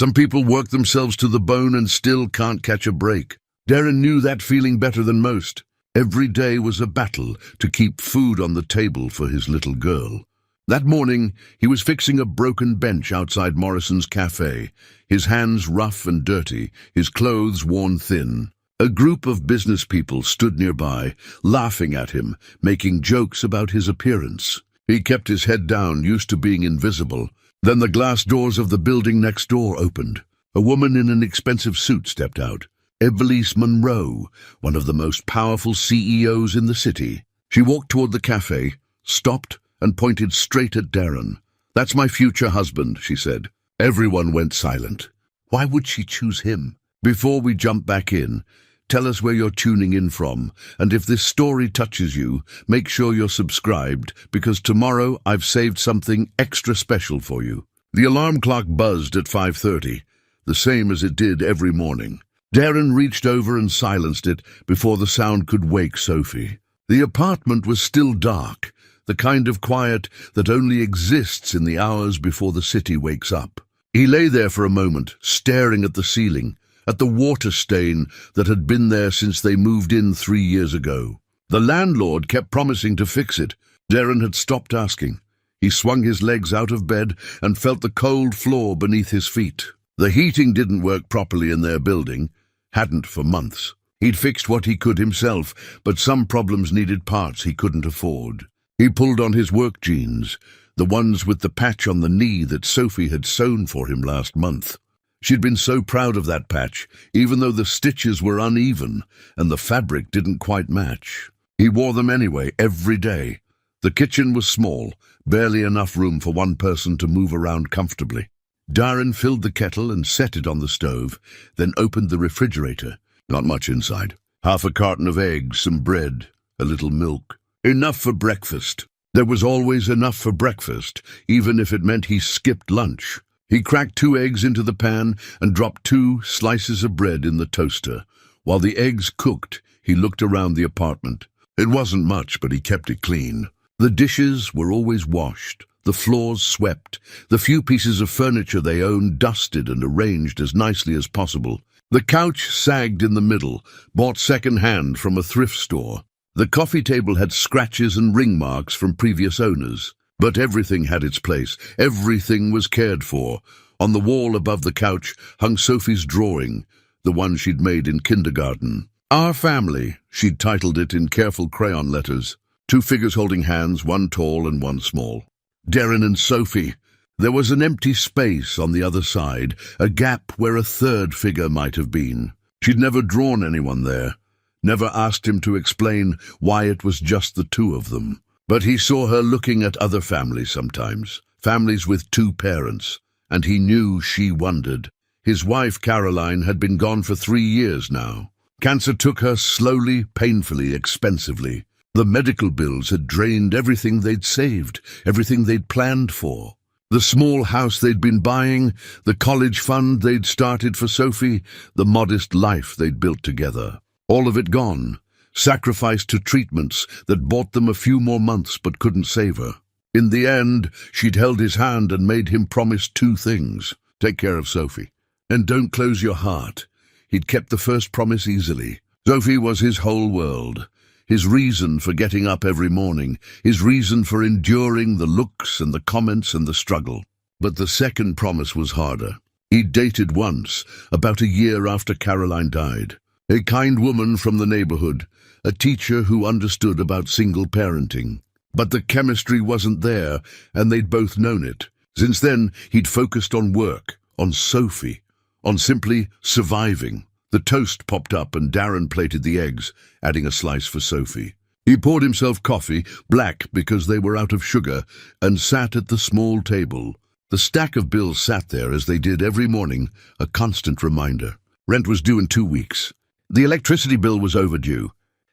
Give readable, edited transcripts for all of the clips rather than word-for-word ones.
Some people work themselves to the bone and still can't catch a break. Darren knew that feeling better than most. Every day was a battle to keep food on the table for his little girl. That morning, he was fixing a broken bench outside Morrison's cafe, his hands rough and dirty, his clothes worn thin. A group of business people stood nearby, laughing at him, making jokes about his appearance. He kept his head down, used to being invisible. Then the glass doors of the building next door opened. A woman in an expensive suit stepped out. Evelise Monroe, one of the most powerful CEOs in the city. She walked toward the cafe, stopped, and pointed straight at Darren. "That's my future husband," she said. Everyone went silent. Why would she choose him? Before we jump back in, tell us where you're tuning in from, and if this story touches you, make sure you're subscribed, because tomorrow I've saved something extra special for you. The alarm clock buzzed at 5:30, the same as it did every morning. Darren reached over and silenced it before the sound could wake Sophie. The apartment was still dark, the kind of quiet that only exists in the hours before the city wakes up. He lay there for a moment, staring at the ceiling, at the water stain that had been there since they moved in 3 years ago. The landlord kept promising to fix it. Darren had stopped asking. He swung his legs out of bed and felt the cold floor beneath his feet. The heating didn't work properly in their building, hadn't for months. He'd fixed what he could himself, but some problems needed parts he couldn't afford. He pulled on his work jeans, the ones with the patch on the knee that Sophie had sewn for him last month. She'd been so proud of that patch, even though the stitches were uneven and the fabric didn't quite match. He wore them anyway, every day. The kitchen was small, barely enough room for one person to move around comfortably. Darren filled the kettle and set it on the stove, then opened the refrigerator. Not much inside. Half a carton of eggs, some bread, a little milk. Enough for breakfast. There was always enough for breakfast, even if it meant he skipped lunch. He cracked 2 eggs into the pan and dropped 2 slices of bread in the toaster. While the eggs cooked, he looked around the apartment. It wasn't much, but he kept it clean. The dishes were always washed, the floors swept, the few pieces of furniture they owned dusted and arranged as nicely as possible. The couch sagged in the middle, bought second-hand from a thrift store. The coffee table had scratches and ring marks from previous owners. But everything had its place. Everything was cared for. On the wall above the couch hung Sophie's drawing, the one she'd made in kindergarten. Our Family, she'd titled it in careful crayon letters. 2 figures holding hands, one tall and one small. Darren and Sophie. There was an empty space on the other side, a gap where a third figure might have been. She'd never drawn anyone there, never asked him to explain why it was just the 2 of them. But he saw her looking at other families sometimes, families with 2 parents, and he knew she wondered. His wife, Caroline, had been gone for 3 years now. Cancer took her slowly, painfully, expensively. The medical bills had drained everything they'd saved, everything they'd planned for. The small house they'd been buying, the college fund they'd started for Sophie, the modest life they'd built together. All of it gone. Sacrificed to treatments that bought them a few more months but couldn't save her. In the end, she'd held his hand and made him promise 2 things. Take care of Sophie, and don't close your heart. He'd kept the first promise easily. Sophie was his whole world, his reason for getting up every morning, his reason for enduring the looks and the comments and the struggle. But the second promise was harder. He'd dated once, about a year after Caroline died. A kind woman from the neighborhood, a teacher who understood about single parenting. But the chemistry wasn't there, and they'd both known it. Since then, he'd focused on work, on Sophie, on simply surviving. The toast popped up and Darren plated the eggs, adding a slice for Sophie. He poured himself coffee, black because they were out of sugar, and sat at the small table. The stack of bills sat there as they did every morning, a constant reminder. Rent was due in 2 weeks. The electricity bill was overdue.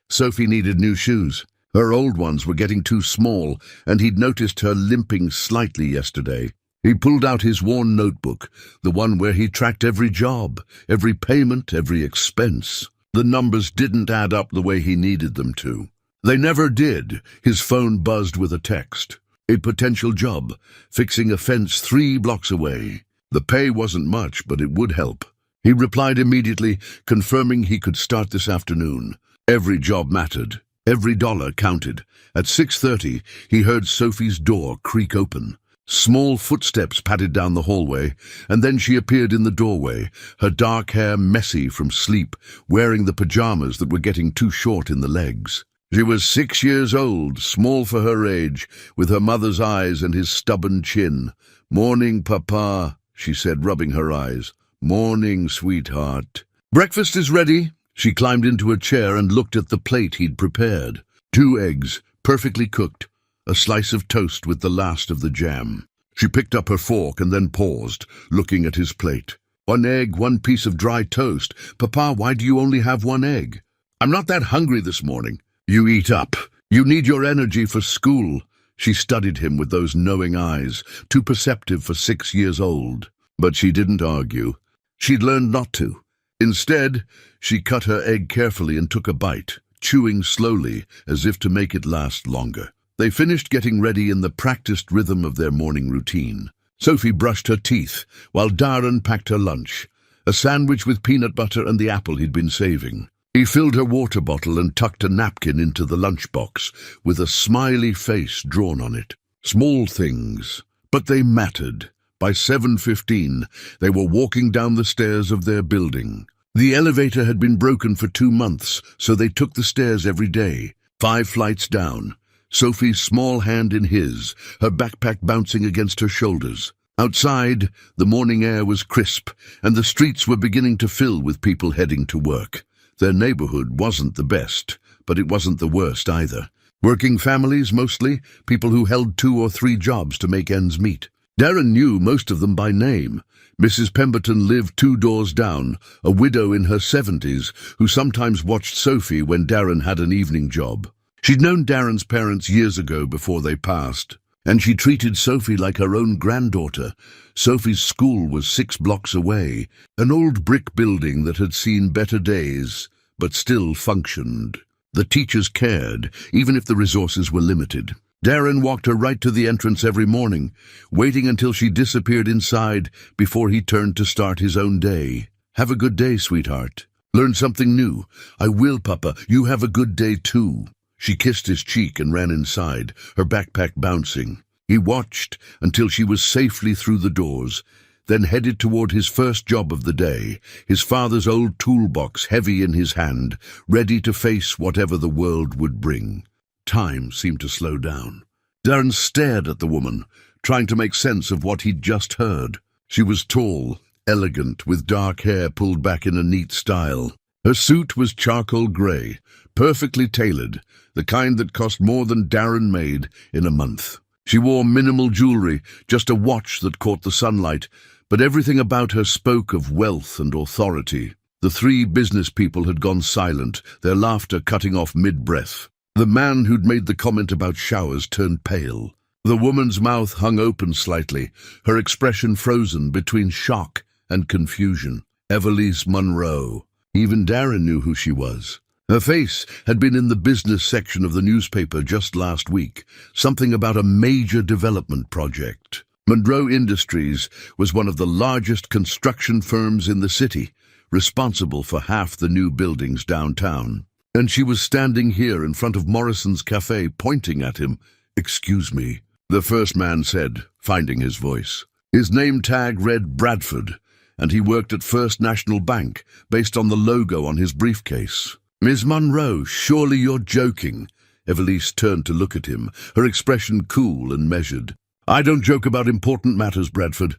Sophie needed new shoes. Her old ones were getting too small, and he'd noticed her limping slightly yesterday. He pulled out his worn notebook, the one where he tracked every job, every payment, every expense. The numbers didn't add up the way he needed them to. They never did. His phone buzzed with a text. A potential job, fixing a fence 3 blocks away. The pay wasn't much, but it would help. He replied immediately, confirming he could start this afternoon. Every job mattered. Every dollar counted. At 6:30, he heard Sophie's door creak open. Small footsteps padded down the hallway, and then she appeared in the doorway, her dark hair messy from sleep, wearing the pajamas that were getting too short in the legs. She was 6 years old, small for her age, with her mother's eyes and his stubborn chin. "Morning, Papa," she said, rubbing her eyes. "Morning, sweetheart." "Breakfast is ready." She climbed into a chair and looked at the plate he'd prepared. 2 eggs, perfectly cooked, a slice of toast with the last of the jam. She picked up her fork and then paused, looking at his plate. "1 egg, 1 piece of dry toast. Papa, why do you only have 1 egg?" "I'm not that hungry this morning." "You eat up. You need your energy for school." She studied him with those knowing eyes, too perceptive for 6 years old. But she didn't argue. She'd learned not to. Instead, she cut her egg carefully and took a bite, chewing slowly as if to make it last longer. They finished getting ready in the practiced rhythm of their morning routine. Sophie brushed her teeth, while Darren packed her lunch, a sandwich with peanut butter and the apple he'd been saving. He filled her water bottle and tucked a napkin into the lunchbox, with a smiley face drawn on it. Small things, but they mattered. By 7:15, they were walking down the stairs of their building. The elevator had been broken for 2 months, so they took the stairs every day, 5 flights down. Sophie's small hand in his, her backpack bouncing against her shoulders. Outside, the morning air was crisp, and the streets were beginning to fill with people heading to work. Their neighborhood wasn't the best, but it wasn't the worst either. Working families, mostly, people who held 2 or 3 jobs to make ends meet. Darren knew most of them by name. Mrs. Pemberton lived 2 doors down, a widow in her 70s, who sometimes watched Sophie when Darren had an evening job. She'd known Darren's parents years ago before they passed, and she treated Sophie like her own granddaughter. Sophie's school was 6 blocks away, an old brick building that had seen better days, but still functioned. The teachers cared, even if the resources were limited. Darren walked her right to the entrance every morning, waiting until she disappeared inside before he turned to start his own day. "Have a good day, sweetheart. Learn something new." "I will, Papa. You have a good day, too." She kissed his cheek and ran inside, her backpack bouncing. He watched until she was safely through the doors, then headed toward his first job of the day, his father's old toolbox heavy in his hand, ready to face whatever the world would bring. Time seemed to slow down. Darren stared at the woman, trying to make sense of what he'd just heard. She was tall, elegant, with dark hair pulled back in a neat style. Her suit was charcoal grey, perfectly tailored, the kind that cost more than Darren made in a month. She wore minimal jewelry, just a watch that caught the sunlight, but everything about her spoke of wealth and authority. The 3 business people had gone silent, their laughter cutting off mid-breath. The man who'd made the comment about showers turned pale. The woman's mouth hung open slightly, her expression frozen between shock and confusion. Evelise Monroe. Even Darren knew who she was. Her face had been in the business section of the newspaper just last week, something about a major development project. Monroe Industries was one of the largest construction firms in the city, responsible for half the new buildings downtown. And she was standing here in front of Morrison's Cafe, pointing at him. "Excuse me," the first man said, finding his voice. His name tag read Bradford, and he worked at First National Bank, based on the logo on his briefcase. "Miss Monroe, surely you're joking." Evelise turned to look at him, her expression cool and measured. "I don't joke about important matters, Bradford.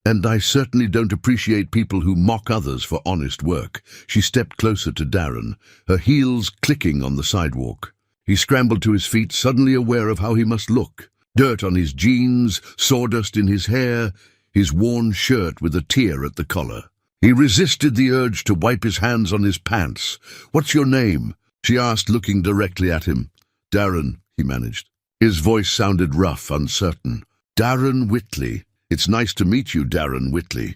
And I certainly don't appreciate people who mock others for honest work." She stepped closer to Darren, her heels clicking on the sidewalk. He scrambled to his feet, suddenly aware of how he must look. Dirt on his jeans, sawdust in his hair, his worn shirt with a tear at the collar. He resisted the urge to wipe his hands on his pants. "What's your name?" she asked, looking directly at him. "Darren," he managed. His voice sounded rough, uncertain. "Darren Whitley. It's nice to meet you, Darren Whitley."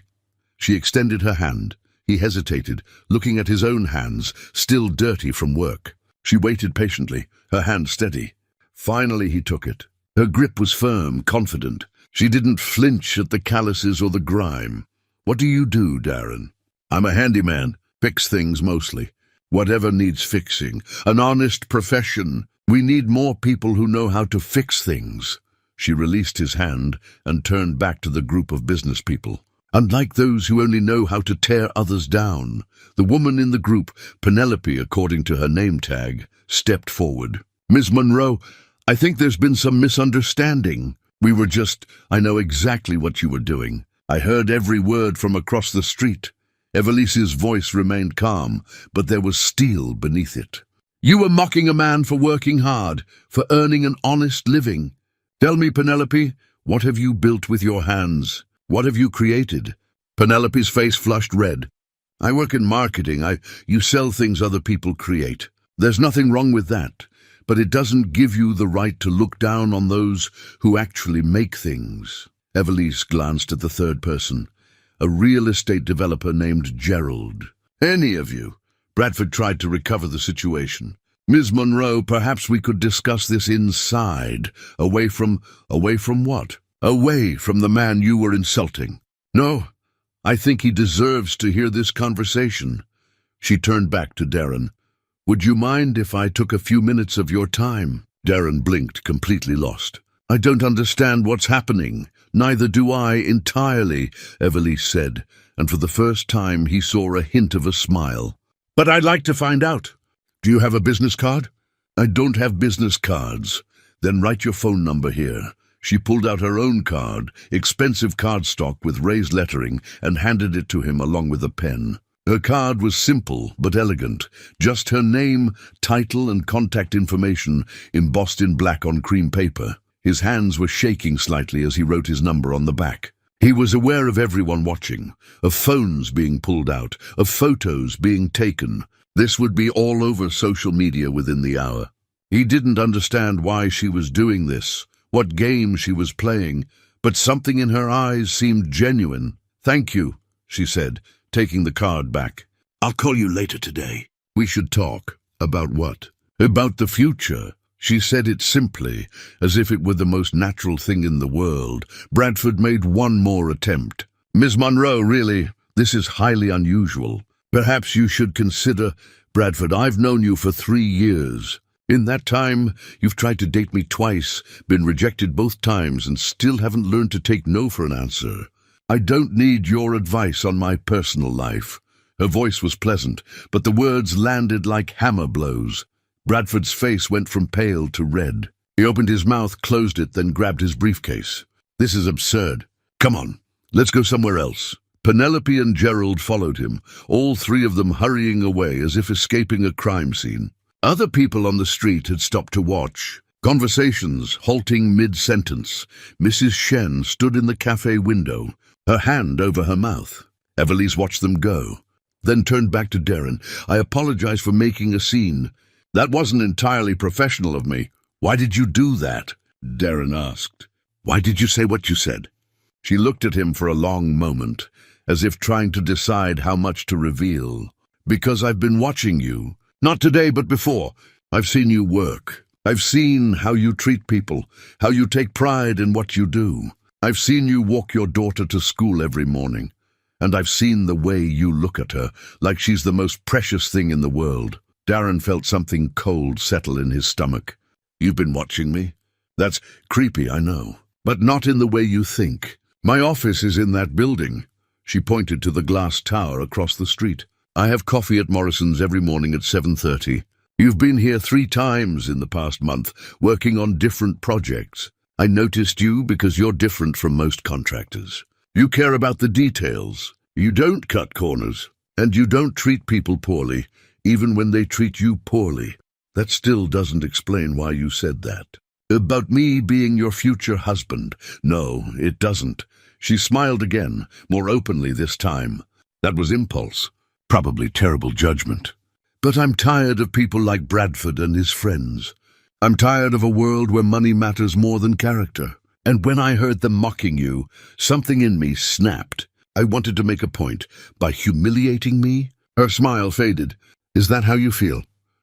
She extended her hand. He hesitated, looking at his own hands, still dirty from work. She waited patiently, her hand steady. Finally he took it. Her grip was firm, confident. She didn't flinch at the calluses or the grime. What do you do, Darren? I'm a handyman. Fix things mostly. Whatever needs fixing. An honest profession. We need more people who know how to fix things. She released his hand and turned back to the group of business people. Unlike those who only know how to tear others down, the woman in the group, Penelope according to her name tag, stepped forward. Ms. Monroe, I think there's been some misunderstanding. I know exactly what you were doing. I heard every word from across the street. Evelise's voice remained calm, but there was steel beneath it. You were mocking a man for working hard, for earning an honest living. Tell me, Penelope, what have you built with your hands? What have you created? Penelope's face flushed red. I work in marketing. You sell things other people create. There's nothing wrong with that, but it doesn't give you the right to look down on those who actually make things. Evelise glanced at the third person, a real estate developer named Gerald. Any of you. Bradford tried to recover the situation. Ms. Monroe, perhaps we could discuss this inside, away from what? Away from the man you were insulting. No, I think he deserves to hear this conversation. She turned back to Darren. Would you mind if I took a few minutes of your time? Darren blinked, completely lost. I don't understand what's happening. Neither do I entirely, Evelise said, and for the first time he saw a hint of a smile. But I'd like to find out. Do you have a business card? I don't have business cards. Then write your phone number here. She pulled out her own card, expensive cardstock with raised lettering, and handed it to him along with a pen. Her card was simple but elegant, just her name, title, and contact information embossed in black on cream paper. His hands were shaking slightly as he wrote his number on the back. He was aware of everyone watching, of phones being pulled out, of photos being taken. This would be all over social media within the hour. He didn't understand why she was doing this, what game she was playing, but something in her eyes seemed genuine. Thank you, she said, taking the card back. I'll call you later today. We should talk. About what? About the future. She said it simply, as if it were the most natural thing in the world. Bradford made one more attempt. Ms. Monroe, really, this is highly unusual. Perhaps you should consider, Bradford, I've known you for 3 years. In that time, you've tried to date me twice, been rejected both times, and still haven't learned to take no for an answer. I don't need your advice on my personal life. Her voice was pleasant, but the words landed like hammer blows. Bradford's face went from pale to red. He opened his mouth, closed it, then grabbed his briefcase. This is absurd. Come on, let's go somewhere else. Penelope and Gerald followed him, all three of them hurrying away as if escaping a crime scene. Other people on the street had stopped to watch. Conversations halting mid-sentence. Mrs. Shen stood in the cafe window, her hand over her mouth. Evelise watched them go, then turned back to Darren. I apologize for making a scene. That wasn't entirely professional of me. Why did you do that? Darren asked. Why did you say what you said? She looked at him for a long moment, as if trying to decide how much to reveal. Because I've been watching you. Not today, but before. I've seen you work. I've seen how you treat people, how you take pride in what you do. I've seen you walk your daughter to school every morning. And I've seen the way you look at her, like she's the most precious thing in the world. Darren felt something cold settle in his stomach. You've been watching me? That's creepy, I know. But not in the way you think. My office is in that building. She pointed to the glass tower across the street. I have coffee at Morrison's every morning at 7:30. You've been here 3 times in the past month, working on different projects. I noticed you because you're different from most contractors. You care about the details. You don't cut corners. And you don't treat people poorly, even when they treat you poorly. That still doesn't explain why you said that. About me being your future husband. No, it doesn't. She smiled again, more openly this time. That was impulse. Probably terrible judgment. But I'm tired of people like Bradford and his friends. I'm tired of a world where money matters more than character. And when I heard them mocking you, something in me snapped. I wanted to make a point. By humiliating me? Her smile faded. Is that how you feel?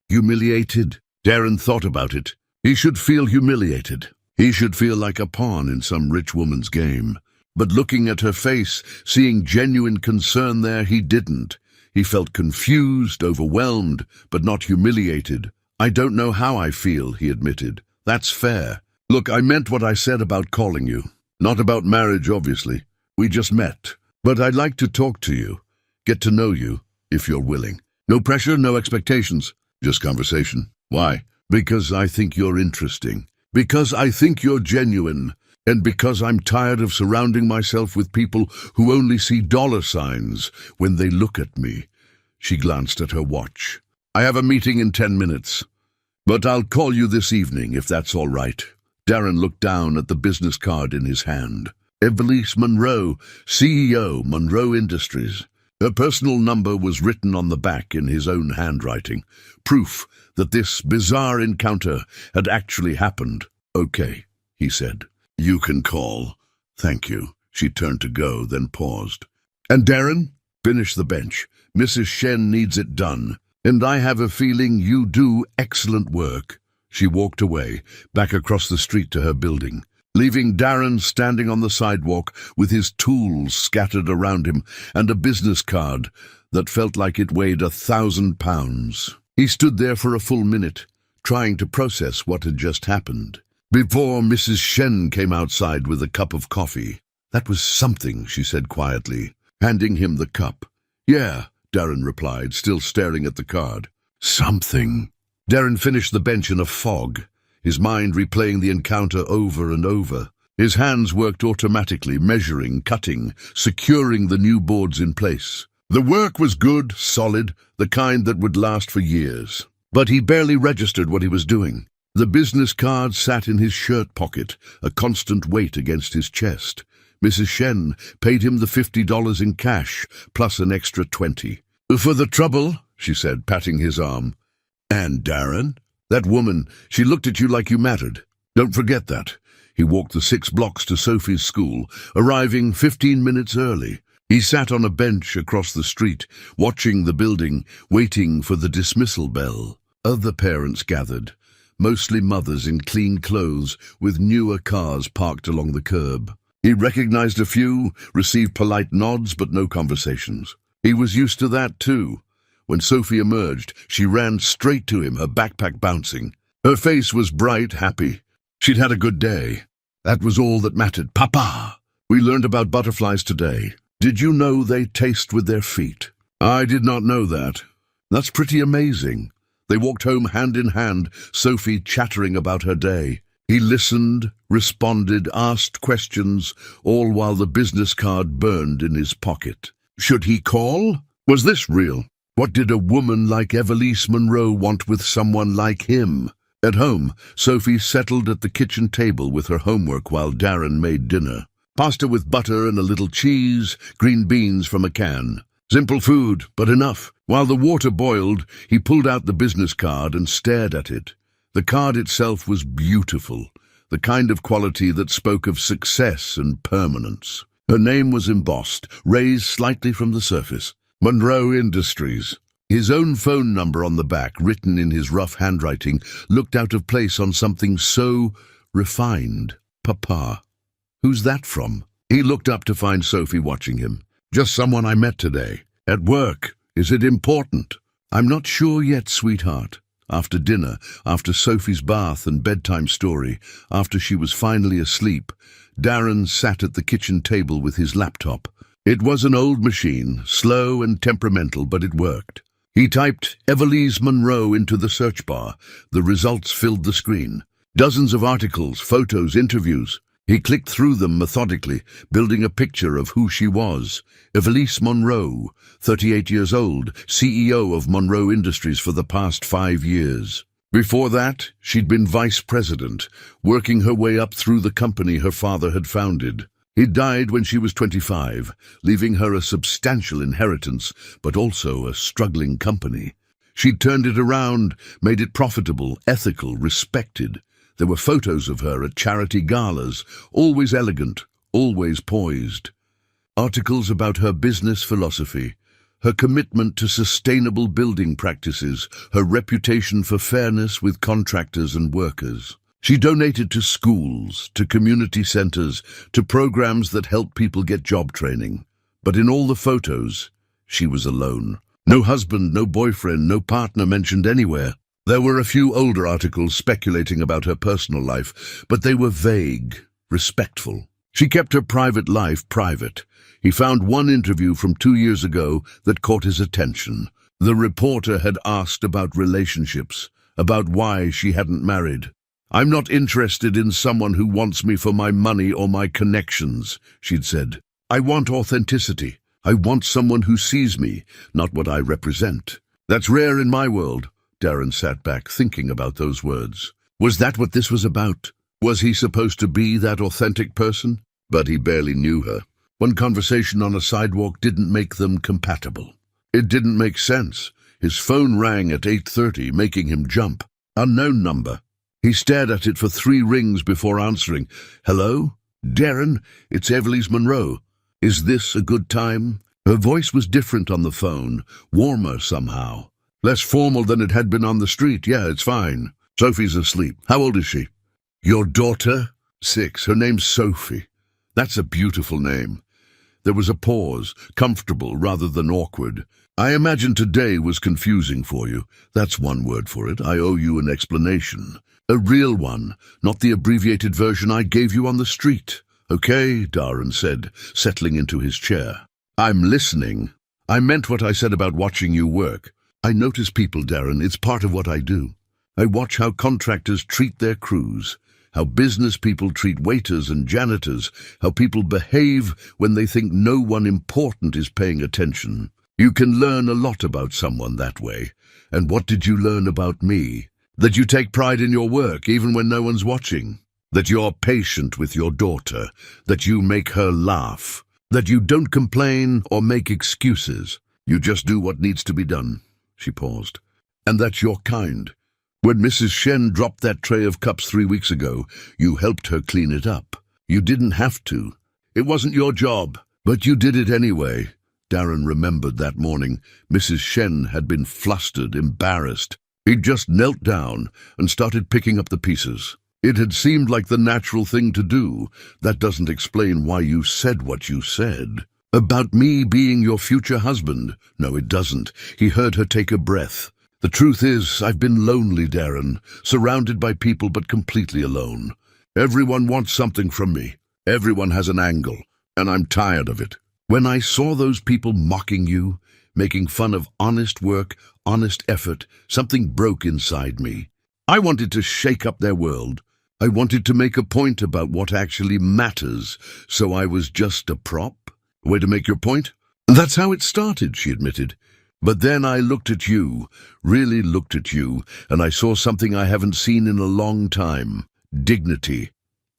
Humiliated? Darren thought about it. He should feel humiliated. He should feel like a pawn in some rich woman's game. But looking at her face, seeing genuine concern there, he didn't. He felt confused, overwhelmed, but not humiliated. "I don't know how I feel," he admitted. "That's fair. Look, I meant what I said about calling you. Not about marriage, obviously. We just met. But I'd like to talk to you, get to know you, if you're willing. No pressure, no expectations. Just conversation. Why? Because I think you're interesting. Because I think you're genuine. And because I'm tired of surrounding myself with people who only see dollar signs when they look at me." She glanced at her watch. "I have a meeting in 10 minutes. But I'll call you this evening, if that's all right." Darren looked down at the business card in his hand. Evelise Monroe, CEO, Monroe Industries. Her personal number was written on the back in his own handwriting, proof that this bizarre encounter had actually happened. "Okay," he said. "You can call. Thank you." She turned to go, then paused. "And Darren, finish the bench. Mrs. Shen needs it done. And I have a feeling you do excellent work." She walked away, back across the street to her building, leaving Darren standing on the sidewalk with his tools scattered around him and a business card that felt like it weighed 1,000 pounds. He stood there for a full minute, trying to process what had just happened, before Mrs. Shen came outside with a cup of coffee. "That was something," she said quietly, handing him the cup. "Yeah," Darren replied, still staring at the card. "Something." Darren finished the bench in a fog, his mind replaying the encounter over and over. His hands worked automatically, measuring, cutting, securing the new boards in place. The work was good, solid, the kind that would last for years. But he barely registered what he was doing. The business card sat in his shirt pocket, a constant weight against his chest. Mrs. Shen paid him the $50 in cash, plus an extra 20. "For the trouble," she said, patting his arm. "And Darren? That woman, she looked at you like you mattered. Don't forget that." He walked the 6 blocks to Sophie's school, arriving 15 minutes early. He sat on a bench across the street, watching the building, waiting for the dismissal bell. Other parents gathered, mostly mothers in clean clothes with newer cars parked along the curb. He recognized a few, received polite nods but no conversations. He was used to that too. When Sophie emerged, she ran straight to him, her backpack bouncing. Her face was bright, happy. She'd had a good day. That was all that mattered. "Papa, we learned about butterflies today. Did you know they taste with their feet?" "I did not know that." "That's pretty amazing." They walked home hand in hand, Sophie chattering about her day. He listened, responded, asked questions, all while the business card burned in his pocket. Should he call? Was this real? What did a woman like Evelise Monroe want with someone like him? At home, Sophie settled at the kitchen table with her homework while Darren made dinner. Pasta with butter and a little cheese, green beans from a can. Simple food, but enough. While the water boiled, he pulled out the business card and stared at it. The card itself was beautiful, the kind of quality that spoke of success and permanence. Her name was embossed, raised slightly from the surface. Monroe Industries. His own phone number on the back, written in his rough handwriting, looked out of place on something so refined. Papa. Who's that from? He looked up to find Sophie watching him. Just someone I met today. At work. Is it important? I'm not sure yet, sweetheart. After dinner, after Sophie's bath and bedtime story, after she was finally asleep, Darren sat at the kitchen table with his laptop. It was an old machine, slow and temperamental, but it worked. He typed Evelise Monroe into the search bar. The results filled the screen. Dozens of articles, photos, interviews. He clicked through them methodically, building a picture of who she was. Evelise Monroe, 38 years old, CEO of Monroe Industries for the past 5 years. Before that, she'd been vice president, working her way up through the company her father had founded. He died when she was 25, leaving her a substantial inheritance, but also a struggling company. She'd turned it around, made it profitable, ethical, respected. There were photos of her at charity galas, always elegant, always poised. Articles about her business philosophy, her commitment to sustainable building practices, her reputation for fairness with contractors and workers. She donated to schools, to community centers, to programs that help people get job training. But in all the photos, she was alone. No husband, no boyfriend, no partner mentioned anywhere. There were a few older articles speculating about her personal life, but they were vague, respectful. She kept her private life private. He found one interview from 2 years ago that caught his attention. The reporter had asked about relationships, about why she hadn't married. "I'm not interested in someone who wants me for my money or my connections," she'd said. "I want authenticity. I want someone who sees me, not what I represent." "That's rare in my world." Darren sat back, thinking about those words. Was that what this was about? Was he supposed to be that authentic person? But he barely knew her. One conversation on a sidewalk didn't make them compatible. It didn't make sense. His phone rang at 8:30, making him jump. Unknown number. He stared at it for 3 rings before answering. "Hello? Darren, it's Everly's Monroe. Is this a good time?" Her voice was different on the phone, warmer somehow. Less formal than it had been on the street. "Yeah, it's fine. Sophie's asleep. How old is she?" "Your daughter?" "6. Her name's Sophie." "That's a beautiful name." There was a pause, comfortable rather than awkward. "I imagine today was confusing for you. That's one word for it. I owe you an explanation. A real one, not the abbreviated version I gave you on the street." "Okay," Darren said, settling into his chair. "I'm listening. I meant what I said about watching you work. I notice people, Darren. It's part of what I do. I watch how contractors treat their crews, how business people treat waiters and janitors, how people behave when they think no one important is paying attention. You can learn a lot about someone that way. And what did you learn about me? That you take pride in your work even when no one's watching. That you're patient with your daughter. That you make her laugh. That you don't complain or make excuses. You just do what needs to be done." She paused. "And that you're kind. When Mrs. Shen dropped that tray of cups 3 weeks ago, you helped her clean it up. You didn't have to. It wasn't your job, but you did it anyway." Darren remembered that morning. Mrs. Shen had been flustered, embarrassed. He'd just knelt down and started picking up the pieces. It had seemed like the natural thing to do. "That doesn't explain why you said what you said. About me being your future husband." "No, it doesn't." He heard her take a breath. "The truth is, I've been lonely, Darren, surrounded by people but completely alone. Everyone wants something from me. Everyone has an angle, and I'm tired of it. When I saw those people mocking you, making fun of honest work, honest effort, something broke inside me. I wanted to shake up their world. I wanted to make a point about what actually matters, so I was just a prop. A way to make your point?" "That's how it started," she admitted. "But then I looked at you, really looked at you, and I saw something I haven't seen in a long time. Dignity.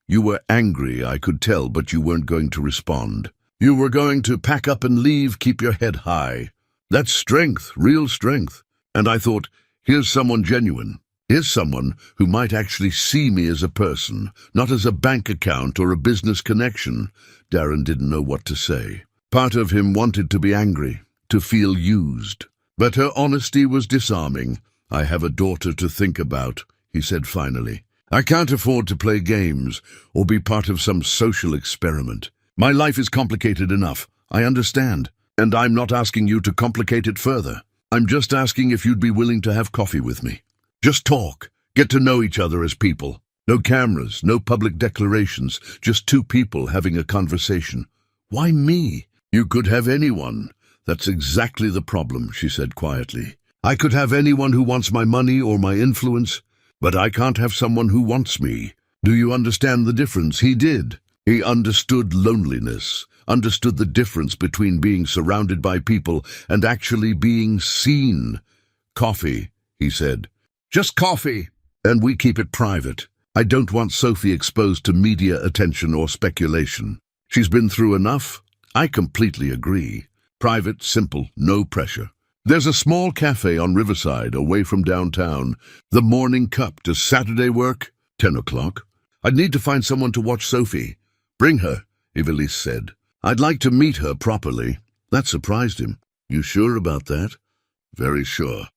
You were angry, I could tell, but you weren't going to respond. You were going to pack up and leave, keep your head high. That's strength, real strength. And I thought, here's someone genuine. Here's someone who might actually see me as a person, not as a bank account or a business connection." Darren didn't know what to say. Part of him wanted to be angry, to feel used. But her honesty was disarming. "I have a daughter to think about," he said finally. "I can't afford to play games or be part of some social experiment. My life is complicated enough, I understand, and I'm not asking you to complicate it further. I'm just asking if you'd be willing to have coffee with me. Just talk, get to know each other as people. No cameras, no public declarations, just 2 people having a conversation." "Why me?" "You could have anyone. That's exactly the problem," she said quietly. "I could have anyone who wants my money or my influence, but I can't have someone who wants me. Do you understand the difference?" He did. He understood loneliness, understood the difference between being surrounded by people and actually being seen. "Coffee," he said. "Just coffee. And we keep it private. I don't want Sophie exposed to media attention or speculation. She's been through enough." "I completely agree. Private, simple, no pressure. There's a small cafe on Riverside, away from downtown. The Morning Cup. Does Saturday work?" 10 o'clock. "I'd need to find someone to watch Sophie." "Bring her," Evelise said. "I'd like to meet her properly." That surprised him. "You sure about that?" "Very sure.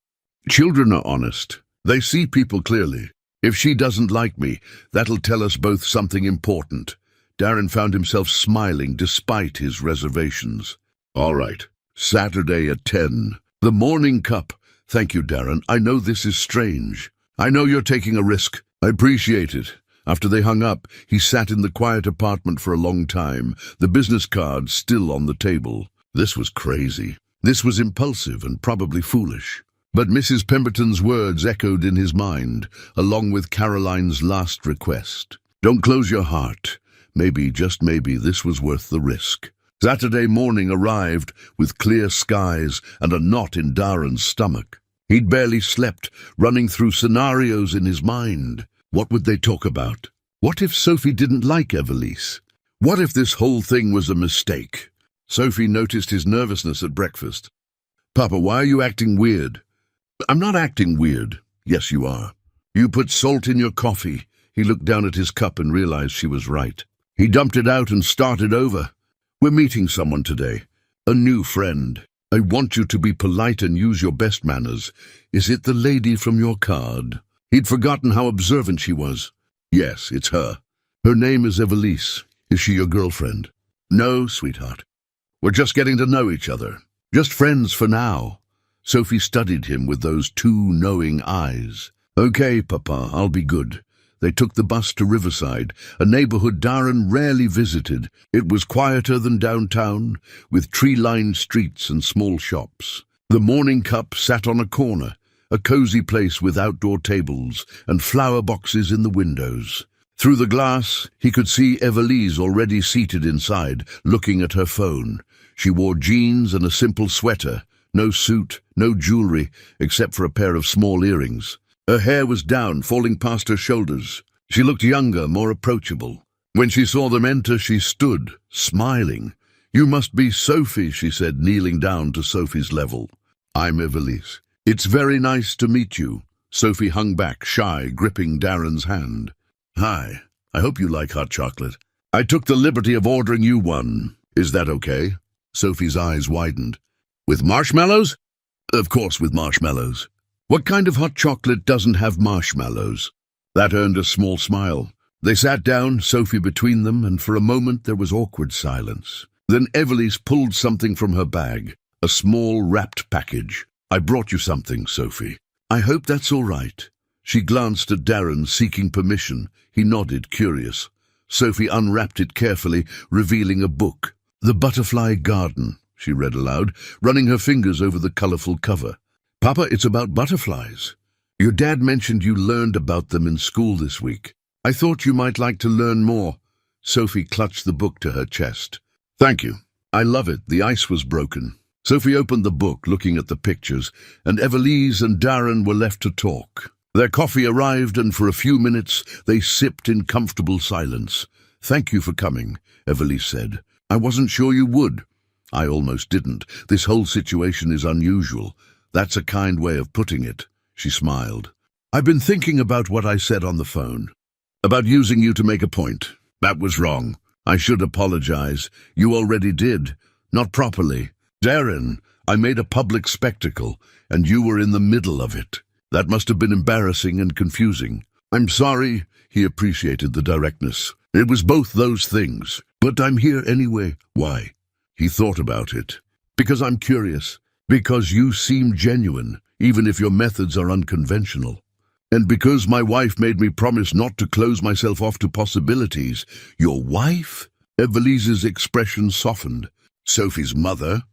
Children are honest. They see people clearly. If she doesn't like me, that'll tell us both something important. Darren found himself smiling despite his reservations. All right, Saturday at 10. The morning cup. Thank you, Darren. I know this is strange. I know you're taking a risk. I appreciate it. After they hung up, he sat in the quiet apartment for a long time, the business card still on the table. This was crazy. This was impulsive and probably foolish. But Mrs. Pemberton's words echoed in his mind, along with Caroline's last request. Don't close your heart. Maybe, just maybe, this was worth the risk. Saturday morning arrived with clear skies and a knot in Darren's stomach. He'd barely slept, running through scenarios in his mind. What would they talk about? What if Sophie didn't like Evelise? What if this whole thing was a mistake? Sophie noticed his nervousness at breakfast. Papa, why are you acting weird? I'm not acting weird. Yes, you are. You put salt in your coffee. He looked down at his cup and realized she was right. He dumped it out and started over. We're meeting someone today. A new friend. I want you to be polite and use your best manners. Is it the lady from your card? He'd forgotten how observant she was. Yes, it's her. Her name is Evelise. Is she your girlfriend? No, sweetheart. We're just getting to know each other. Just friends for now. Sophie studied him with those two knowing eyes. Okay, Papa, I'll be good. They took the bus to Riverside, a neighborhood Darren rarely visited. It was quieter than downtown, with tree-lined streets and small shops. The morning cup sat on a corner, a cozy place with outdoor tables and flower boxes in the windows. Through the glass, he could see Evelise already seated inside, looking at her phone. She wore jeans and a simple sweater, no suit, no jewelry, except for a pair of small earrings. Her hair was down, falling past her shoulders. She looked younger, more approachable. When she saw them enter, she stood, smiling. You must be Sophie, she said, kneeling down to Sophie's level. I'm Evelise. It's very nice to meet you. Sophie hung back, shy, gripping Darren's hand. Hi, I hope you like hot chocolate. I took the liberty of ordering you one. Is that okay? Sophie's eyes widened. With marshmallows? Of course with marshmallows. What kind of hot chocolate doesn't have marshmallows? That earned a small smile. They sat down, Sophie between them, and for a moment there was awkward silence. Then Evelise pulled something from her bag, a small wrapped package. I brought you something, Sophie. I hope that's all right. She glanced at Darren, seeking permission. He nodded, curious. Sophie unwrapped it carefully, revealing a book. The Butterfly Garden, she read aloud, running her fingers over the colorful cover. Papa, it's about butterflies. Your dad mentioned you learned about them in school this week. I thought you might like to learn more. Sophie clutched the book to her chest. Thank you. I love it. The ice was broken. Sophie opened the book, looking at the pictures, and Evelise and Darren were left to talk. Their coffee arrived, and for a few minutes they sipped in comfortable silence. Thank you for coming, Evelise said. I wasn't sure you would. I almost didn't. This whole situation is unusual. That's a kind way of putting it. She smiled. I've been thinking about what I said on the phone. About using you to make a point. That was wrong. I should apologize. You already did. Not properly. Darren, I made a public spectacle, and you were in the middle of it. That must have been embarrassing and confusing. I'm sorry. He appreciated the directness. It was both those things. But I'm here anyway. Why? He thought about it. Because I'm curious. Because you seem genuine, even if your methods are unconventional. And because my wife made me promise not to close myself off to possibilities. Your wife? Evelise's expression softened. Sophie's mother?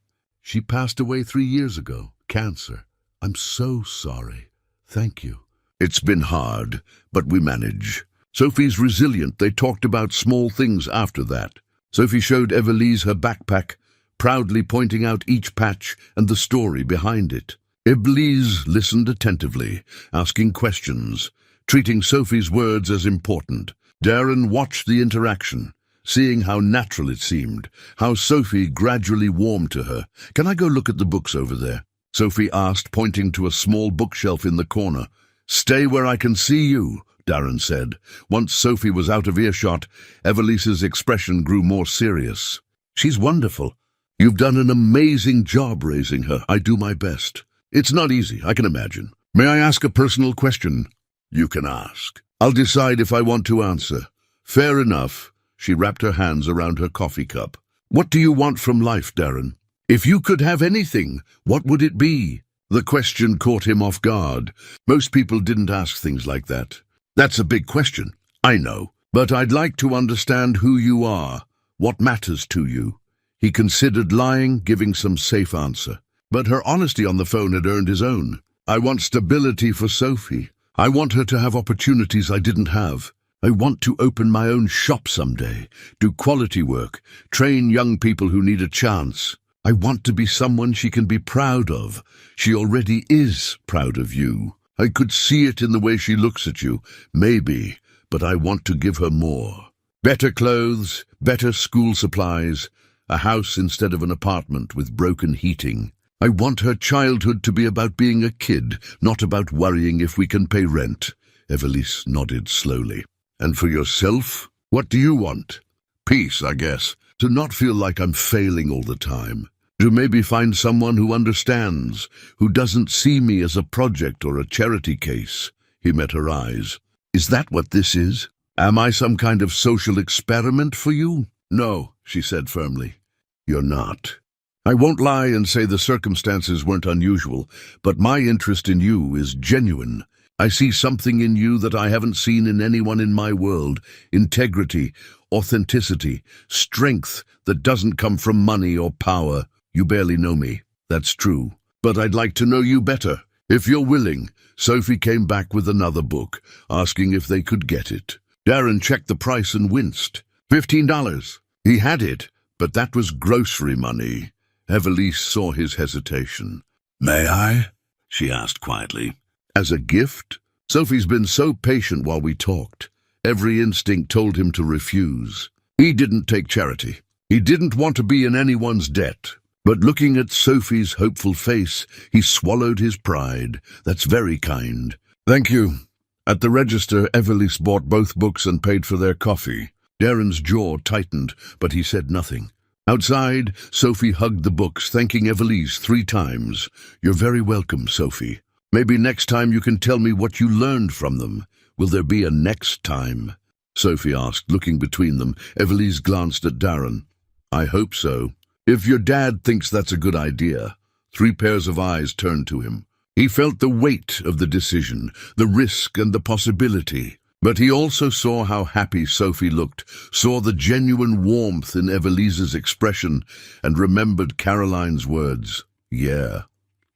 She passed away 3 years ago. Cancer. I'm so sorry. Thank you. It's been hard, but we manage. Sophie's resilient. They talked about small things after that. Sophie showed Evelise her backpack, proudly pointing out each patch and the story behind it. Evelise listened attentively, asking questions, treating Sophie's words as important. Darren watched the interaction, seeing how natural it seemed, how Sophie gradually warmed to her. Can I go look at the books over there? Sophie asked, pointing to a small bookshelf in the corner. Stay where I can see you, Darren said. Once Sophie was out of earshot, Evelise's expression grew more serious. She's wonderful. You've done an amazing job raising her. I do my best. It's not easy, I can imagine. May I ask a personal question? You can ask. I'll decide if I want to answer. Fair enough. She wrapped her hands around her coffee cup. What do you want from life, Darren? If you could have anything, what would it be? The question caught him off guard. Most people didn't ask things like that. That's a big question, I know. But I'd like to understand who you are, what matters to you. He considered lying, giving some safe answer. But her honesty on the phone had earned his own. I want stability for Sophie. I want her to have opportunities I didn't have. I want to open my own shop someday, do quality work, train young people who need a chance. I want to be someone she can be proud of. She already is proud of you. I could see it in the way she looks at you, maybe, but I want to give her more. Better clothes, better school supplies, a house instead of an apartment with broken heating. I want her childhood to be about being a kid, not about worrying if we can pay rent. Evelise nodded slowly. And for yourself, what do you want? Peace, I guess. To not feel like I'm failing all the time. To maybe find someone who understands, who doesn't see me as a project or a charity case. He met her eyes. Is that what this is? Am I some kind of social experiment for you? No, she said firmly. You're not. I won't lie and say the circumstances weren't unusual, but my interest in you is genuine. I see something in you that I haven't seen in anyone in my world. Integrity, authenticity, strength that doesn't come from money or power. You barely know me, that's true. But I'd like to know you better. If you're willing. Sophie came back with another book, asking if they could get it. Darren checked the price and winced. $15. He had it, but that was grocery money. Evelise saw his hesitation. May I? She asked quietly. As a gift? Sophie's been so patient while we talked. Every instinct told him to refuse. He didn't take charity. He didn't want to be in anyone's debt. But looking at Sophie's hopeful face, he swallowed his pride. That's very kind. Thank you. At the register, Evelise bought both books and paid for their coffee. Darren's jaw tightened, but he said nothing. Outside, Sophie hugged the books, thanking Evelise 3 times. You're very welcome, Sophie. Maybe next time you can tell me what you learned from them. Will there be a next time? Sophie asked, looking between them. Evelise glanced at Darren. I hope so. If your dad thinks that's a good idea. 3 pairs of eyes turned to him. He felt the weight of the decision, the risk and the possibility. But he also saw how happy Sophie looked, saw the genuine warmth in Evelise's expression, and remembered Caroline's words. Yeah,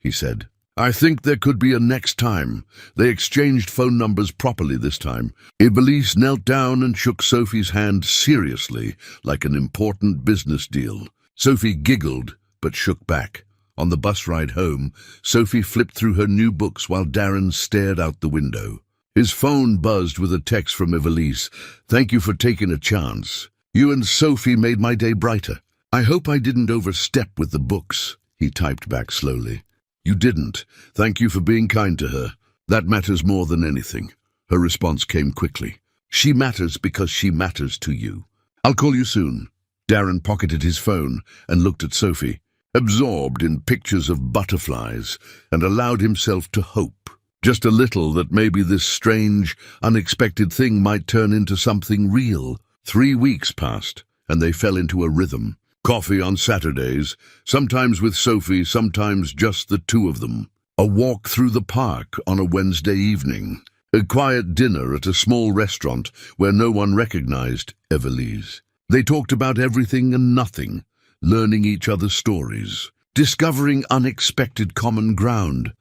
he said. I think there could be a next time. They exchanged phone numbers properly this time. Evelise knelt down and shook Sophie's hand seriously, like an important business deal. Sophie giggled, but shook back. On the bus ride home, Sophie flipped through her new books while Darren stared out the window. His phone buzzed with a text from Evelise. Thank you for taking a chance. You and Sophie made my day brighter. I hope I didn't overstep with the books, he typed back slowly. You didn't. Thank you for being kind to her. That matters more than anything. Her response came quickly. She matters because she matters to you. I'll call you soon. Darren pocketed his phone and looked at Sophie, absorbed in pictures of butterflies, and allowed himself to hope. Just a little that maybe this strange, unexpected thing might turn into something real. 3 weeks passed, and they fell into a rhythm. Coffee on Saturdays, sometimes with Sophie, sometimes just the 2 of them. A walk through the park on a Wednesday evening. A quiet dinner at a small restaurant where no one recognized Evelise. They talked about everything and nothing, learning each other's stories, discovering unexpected common ground.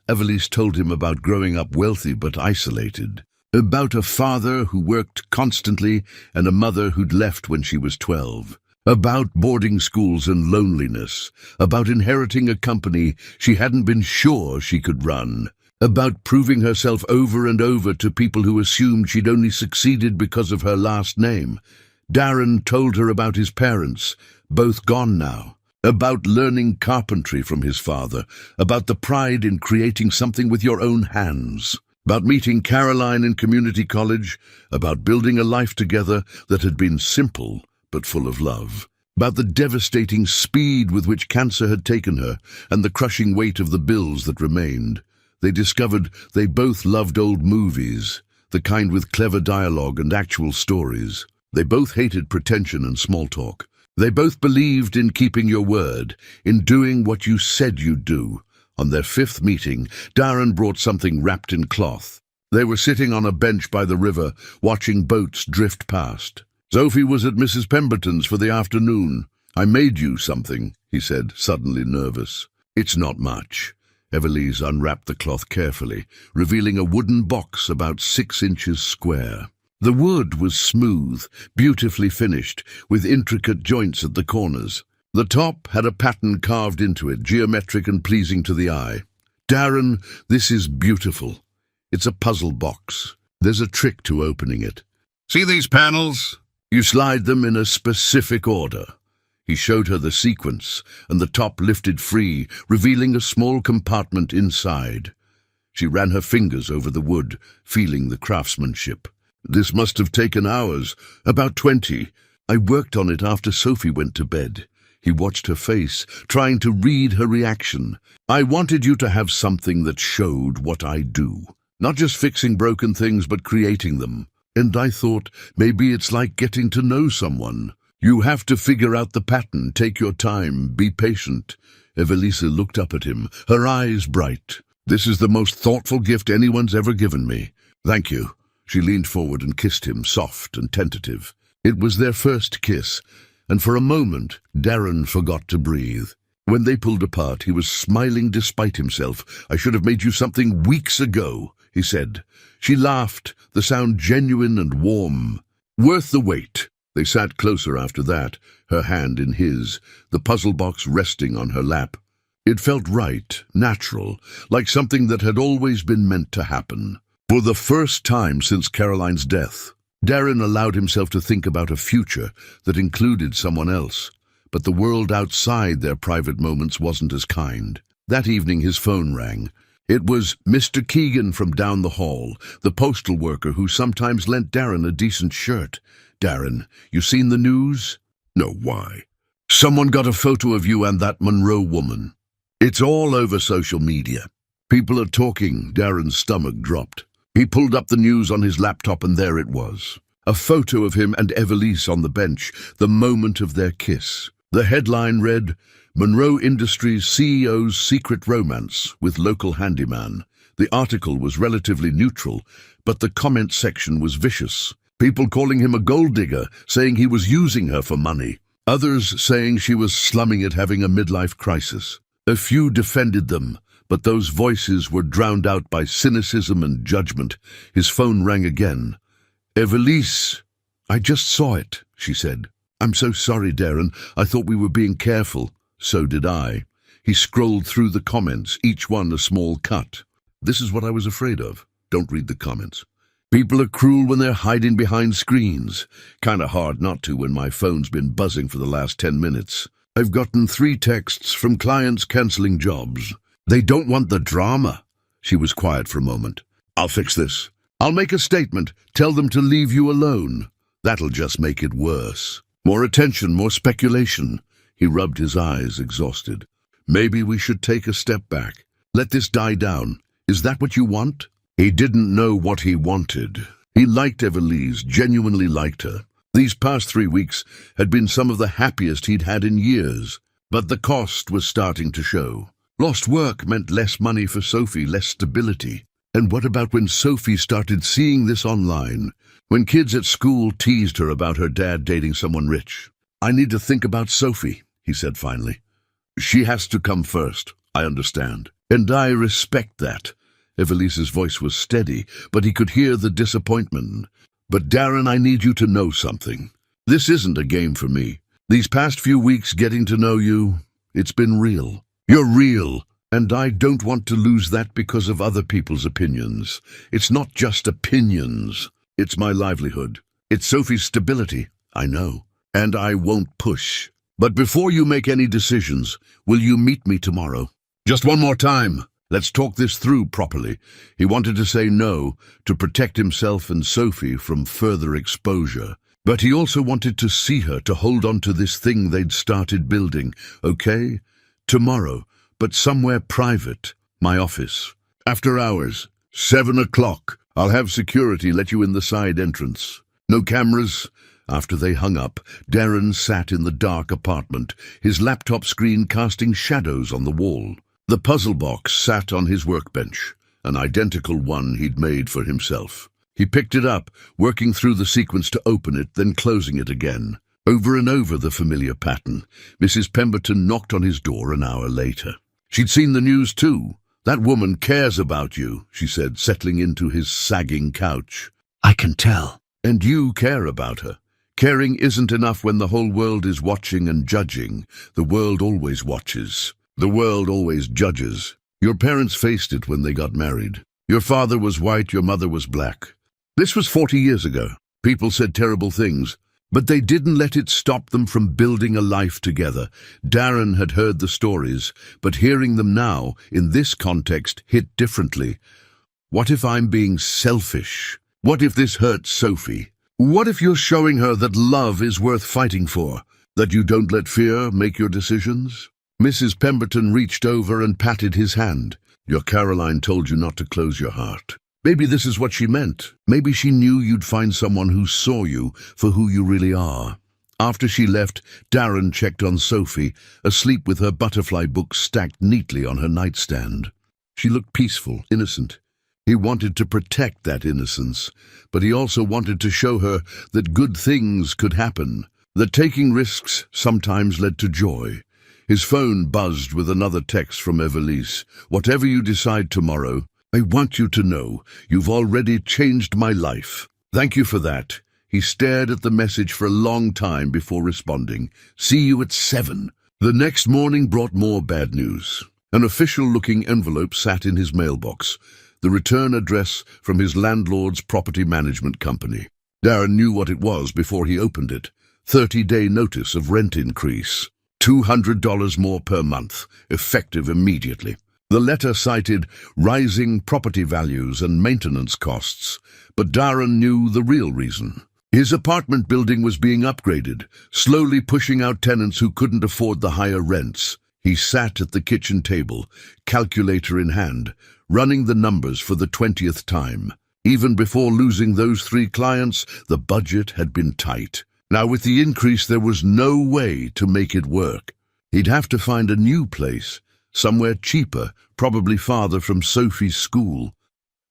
Evelise told him about growing up wealthy but isolated, about a father who worked constantly and a mother who'd left when she was 12, about boarding schools and loneliness, about inheriting a company she hadn't been sure she could run, about proving herself over and over to people who assumed she'd only succeeded because of her last name. Darren told her about his parents, both gone now, about learning carpentry from his father, about the pride in creating something with your own hands, about meeting Caroline in community college, about building a life together that had been simple but full of love, about the devastating speed with which cancer had taken her and the crushing weight of the bills that remained. They discovered they both loved old movies, the kind with clever dialogue and actual stories. They both hated pretension and small talk. They both believed in keeping your word, in doing what you said you'd do. On their fifth meeting, Darren brought something wrapped in cloth. They were sitting on a bench by the river, watching boats drift past. Sophie was at Mrs. Pemberton's for the afternoon. "I made you something," he said, suddenly nervous. "It's not much." Evelise unwrapped the cloth carefully, revealing a wooden box about 6 inches square. The wood was smooth, beautifully finished, with intricate joints at the corners. The top had a pattern carved into it, geometric and pleasing to the eye. "Darren, this is beautiful. It's a puzzle box. There's a trick to opening it. See these panels? You slide them in a specific order." He showed her the sequence, and the top lifted free, revealing a small compartment inside. She ran her fingers over the wood, feeling the craftsmanship. "This must have taken hours, about 20. I worked on it after Sophie went to bed." He watched her face, trying to read her reaction. "I wanted you to have something that showed what I do. Not just fixing broken things, but creating them. And I thought, maybe it's like getting to know someone. You have to figure out the pattern, take your time, be patient." Evelisa looked up at him, her eyes bright. "This is the most thoughtful gift anyone's ever given me. Thank you." She leaned forward and kissed him, soft and tentative. It was their first kiss, and for a moment, Darren forgot to breathe. When they pulled apart, he was smiling despite himself. "I should have made you something weeks ago," he said. She laughed, the sound genuine and warm. "Worth the wait." They sat closer after that, her hand in his, the puzzle box resting on her lap. It felt right, natural, like something that had always been meant to happen. For the first time since Caroline's death, Darren allowed himself to think about a future that included someone else. But the world outside their private moments wasn't as kind. That evening his phone rang. It was Mr. Keegan from down the hall, the postal worker who sometimes lent Darren a decent shirt. "Darren, you seen the news?" "No, why?" "Someone got a photo of you and that Monroe woman. It's all over social media. People are talking." Darren's stomach dropped. He pulled up the news on his laptop and there it was. A photo of him and Evelise on the bench, the moment of their kiss. The headline read, "Monroe Industries CEO's Secret Romance with Local Handyman." The article was relatively neutral, but the comment section was vicious. People calling him a gold digger, saying he was using her for money. Others saying she was slumming it, having a midlife crisis. A few defended them, but those voices were drowned out by cynicism and judgment. His phone rang again. "Evelise, I just saw it," she said. "I'm so sorry, Darren. I thought we were being careful." "So did I." He scrolled through the comments, each one a small cut. "This is what I was afraid of." Don't read the comments. "People are cruel when they're hiding behind screens. Kinda hard not to when my phone's been buzzing for the last 10 minutes. I've gotten 3 texts from clients cancelling jobs. They don't want the drama." She was quiet for a moment. "I'll fix this. I'll make a statement. Tell them to leave you alone. That'll just make it worse. More attention, more speculation." He rubbed his eyes, exhausted. "Maybe we should take a step back. Let this die down. Is that what you want?" He didn't know what he wanted. He liked Evelise, genuinely liked her. These past 3 weeks had been some of the happiest he'd had in years. But the cost was starting to show. Lost work meant less money for Sophie, less stability. And what about when Sophie started seeing this online? When kids at school teased her about her dad dating someone rich? "I need to think about Sophie," he said finally. "She has to come first. I understand. And I respect that." Evelise's voice was steady, but he could hear the disappointment. "But Darren, I need you to know something. This isn't a game for me. These past few weeks getting to know you, it's been real. You're real, and I don't want to lose that because of other people's opinions. It's not just opinions. It's my livelihood. It's Sophie's stability, I know, and I won't push. But before you make any decisions, will you meet me tomorrow? Just one more time. Let's talk this through properly." He wanted to say no, to protect himself and Sophie from further exposure. But he also wanted to see her, to hold on to this thing they'd started building. "Okay? Tomorrow, but somewhere private. My office. After hours. 7 o'clock. I'll have security let you in the side entrance. No cameras. After they hung up, Darren sat in the dark apartment, his laptop screen casting shadows on the wall. The puzzle box sat on his workbench, an identical one he'd made for himself. He picked it up, working through the sequence to open it, then closing it again. Over and over the familiar pattern. Mrs. Pemberton knocked on his door an hour later. She'd seen the news too. "That woman cares about you," she said, settling into his sagging couch. "I can tell." "And you care about her. Caring isn't enough when the whole world is watching and judging. The world always watches. The world always judges. Your parents faced it when they got married. Your father was white, your mother was black. This was 40 years ago. People said terrible things, but they didn't let it stop them from building a life together. Darren had heard the stories, but hearing them now, in this context, hit differently. What if I'm being selfish? What if this hurts Sophie? What if you're showing her that love is worth fighting for? That you don't let fear make your decisions?" Mrs. Pemberton reached over and patted his hand. "Your Caroline told you not to close your heart. Maybe this is what she meant. Maybe she knew you'd find someone who saw you for who you really are." After she left, Darren checked on Sophie, asleep with her butterfly book stacked neatly on her nightstand. She looked peaceful, innocent. He wanted to protect that innocence, but he also wanted to show her that good things could happen, that taking risks sometimes led to joy. His phone buzzed with another text from Evelise. "Whatever you decide tomorrow, I want you to know you've already changed my life. Thank you for that." He stared at the message for a long time before responding. "See you at 7. The next morning brought more bad news. An official-looking envelope sat in his mailbox, the return address from his landlord's property management company. Darren knew what it was before he opened it. 30-day notice of rent increase. $200 more per month, effective immediately. The letter cited rising property values and maintenance costs, but Darren knew the real reason. His apartment building was being upgraded, slowly pushing out tenants who couldn't afford the higher rents. He sat at the kitchen table, calculator in hand, running the numbers for the 20th time. Even before losing those 3 clients, the budget had been tight. Now with the increase, there was no way to make it work. He'd have to find a new place, somewhere cheaper, probably farther from Sophie's school.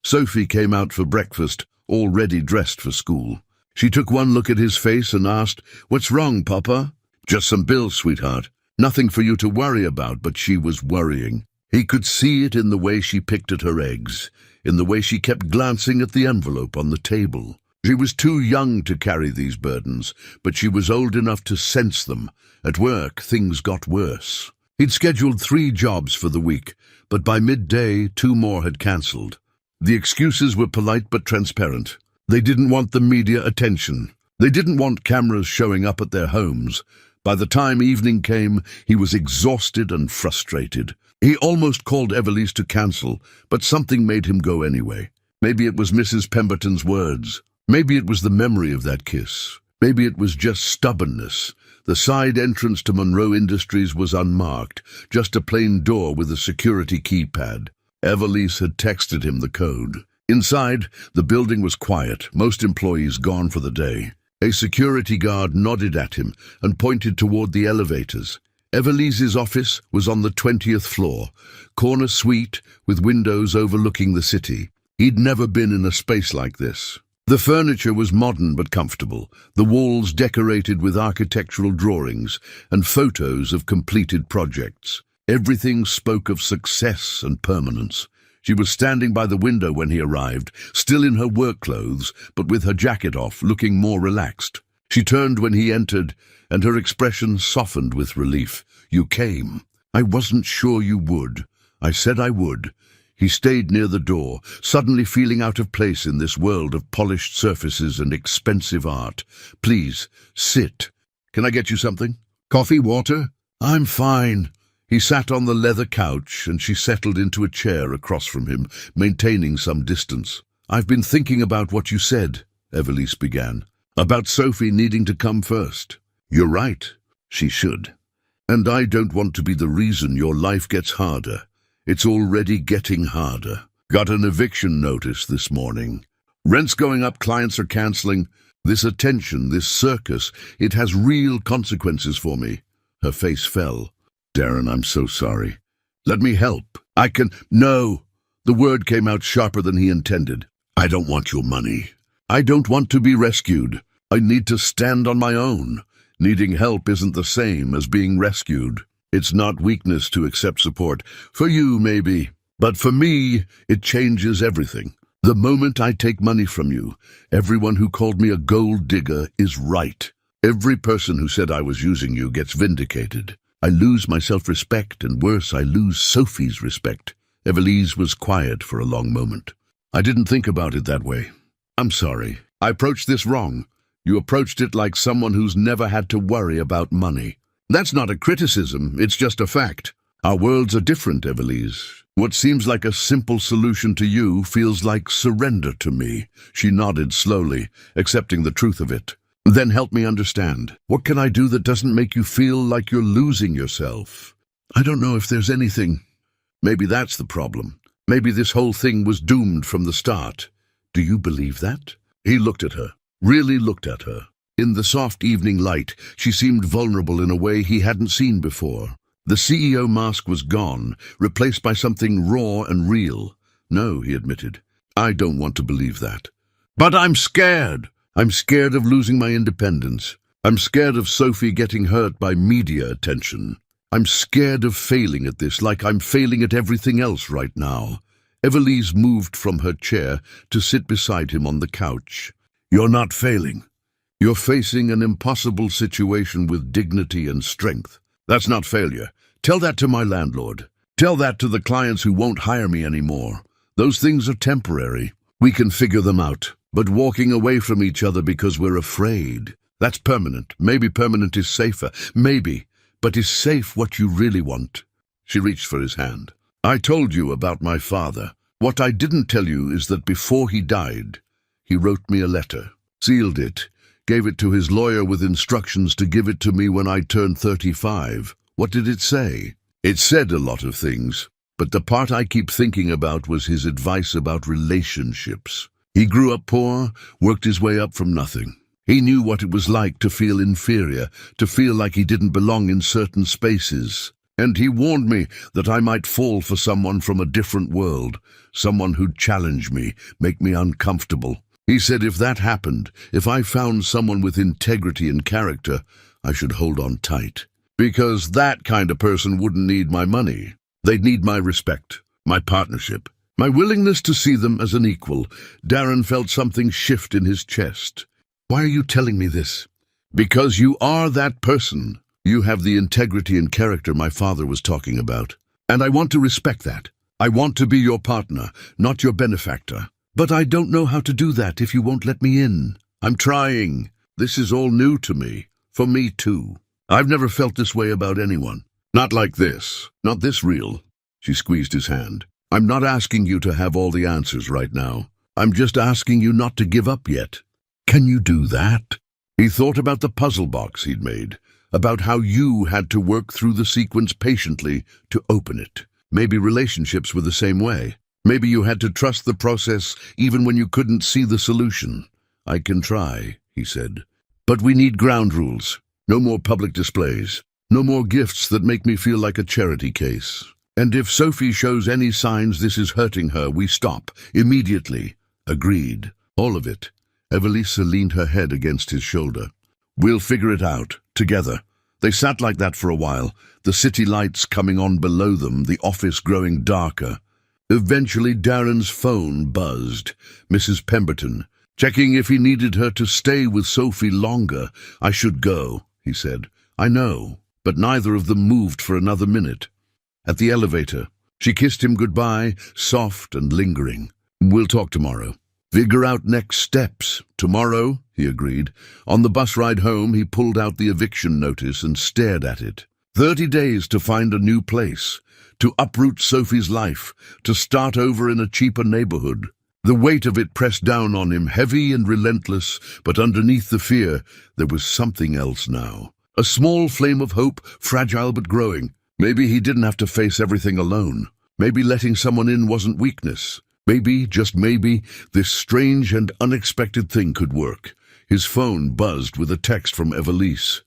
Sophie came out for breakfast, already dressed for school. She took one look at his face and asked, "What's wrong, Papa?" "Just some bills, sweetheart. Nothing for you to worry about," but she was worrying. He could see it in the way she picked at her eggs, in the way she kept glancing at the envelope on the table. She was too young to carry these burdens, but she was old enough to sense them. At work, things got worse. He'd scheduled 3 jobs for the week, but by midday, 2 more had cancelled. The excuses were polite but transparent. They didn't want the media attention. They didn't want cameras showing up at their homes. By the time evening came, he was exhausted and frustrated. He almost called Evelise to cancel, but something made him go anyway. Maybe it was Mrs. Pemberton's words. Maybe it was the memory of that kiss. Maybe it was just stubbornness. The side entrance to Monroe Industries was unmarked, just a plain door with a security keypad. Evelise had texted him the code. Inside, the building was quiet, most employees gone for the day. A security guard nodded at him and pointed toward the elevators. Evelise's office was on the 20th floor, corner suite with windows overlooking the city. He'd never been in a space like this. The furniture was modern but comfortable, the walls decorated with architectural drawings and photos of completed projects. Everything spoke of success and permanence. She was standing by the window when he arrived, still in her work clothes, but with her jacket off, looking more relaxed. She turned when he entered, and her expression softened with relief. "You came. I wasn't sure you would. I said I would." He stayed near the door, suddenly feeling out of place in this world of polished surfaces and expensive art. "Please, sit. Can I get you something? Coffee, water?" "I'm fine." He sat on the leather couch, and she settled into a chair across from him, maintaining some distance. "I've been thinking about what you said," Evelise began. "About Sophie needing to come first. You're right. She should. And I don't want to be the reason your life gets harder. It's already getting harder." Got an eviction notice this morning. Rent's going up, clients are canceling. This attention, this circus, it has real consequences for me. Her face fell. Darren, I'm so sorry. Let me help. I can... No. The word came out sharper than he intended. I don't want your money. I don't want to be rescued. I need to stand on my own. Needing help isn't the same as being rescued. It's not weakness to accept support. For you, maybe. But for me, it changes everything. The moment I take money from you, everyone who called me a gold digger is right. Every person who said I was using you gets vindicated. I lose my self-respect, and worse, I lose Sophie's respect. Evelise was quiet for a long moment. I didn't think about it that way. I'm sorry. I approached this wrong. You approached it like someone who's never had to worry about money. That's not a criticism, it's just a fact. Our worlds are different, Evelise. What seems like a simple solution to you feels like surrender to me. She nodded slowly, accepting the truth of it. Then help me understand. What can I do that doesn't make you feel like you're losing yourself? I don't know if there's anything. Maybe that's the problem. Maybe this whole thing was doomed from the start. Do you believe that? He looked at her, really looked at her. In the soft evening light, she seemed vulnerable in a way he hadn't seen before. The CEO mask was gone, replaced by something raw and real. No, he admitted. I don't want to believe that. But I'm scared. I'm scared of losing my independence. I'm scared of Sophie getting hurt by media attention. I'm scared of failing at this, like I'm failing at everything else right now. Evelise moved from her chair to sit beside him on the couch. You're not failing. You're facing an impossible situation with dignity and strength. That's not failure. Tell that to my landlord. Tell that to the clients who won't hire me anymore. Those things are temporary. We can figure them out. But walking away from each other because we're afraid, that's permanent. Maybe permanent is safer. Maybe. But is safe what you really want? She reached for his hand. I told you about my father. What I didn't tell you is that before he died, he wrote me a letter, sealed it, gave it to his lawyer with instructions to give it to me when I turned 35. What did it say? It said a lot of things, but the part I keep thinking about was his advice about relationships. He grew up poor, worked his way up from nothing. He knew what it was like to feel inferior, to feel like he didn't belong in certain spaces. And he warned me that I might fall for someone from a different world, someone who'd challenge me, make me uncomfortable. He said if that happened, if I found someone with integrity and character, I should hold on tight. Because that kind of person wouldn't need my money. They'd need my respect, my partnership, my willingness to see them as an equal. Darren felt something shift in his chest. Why are you telling me this? Because you are that person. You have the integrity and character my father was talking about. And I want to respect that. I want to be your partner, not your benefactor. But I don't know how to do that if you won't let me in. I'm trying. This is all new to me. For me too. I've never felt this way about anyone. Not like this. Not this real. She squeezed his hand. I'm not asking you to have all the answers right now. I'm just asking you not to give up yet. Can you do that? He thought about the puzzle box he'd made, about how you had to work through the sequence patiently to open it. Maybe relationships were the same way. Maybe you had to trust the process even when you couldn't see the solution. I can try, he said. But we need ground rules. No more public displays. No more gifts that make me feel like a charity case. And if Sophie shows any signs this is hurting her, we stop. Immediately. Agreed. All of it. Evelise leaned her head against his shoulder. We'll figure it out. Together. They sat like that for a while, the city lights coming on below them, the office growing darker. Eventually Darren's phone buzzed. Mrs. Pemberton. Checking if he needed her to stay with Sophie longer. I should go, he said. I know. But neither of them moved for another minute. At the elevator, she kissed him goodbye, soft and lingering. We'll talk tomorrow. Figure out next steps. Tomorrow, he agreed. On the bus ride home, he pulled out the eviction notice and stared at it. 30 days to find a new place, to uproot Sophie's life, to start over in a cheaper neighborhood. The weight of it pressed down on him, heavy and relentless, but underneath the fear, there was something else now. A small flame of hope, fragile but growing. Maybe he didn't have to face everything alone. Maybe letting someone in wasn't weakness. Maybe, just maybe, this strange and unexpected thing could work. His phone buzzed with a text from Evelise.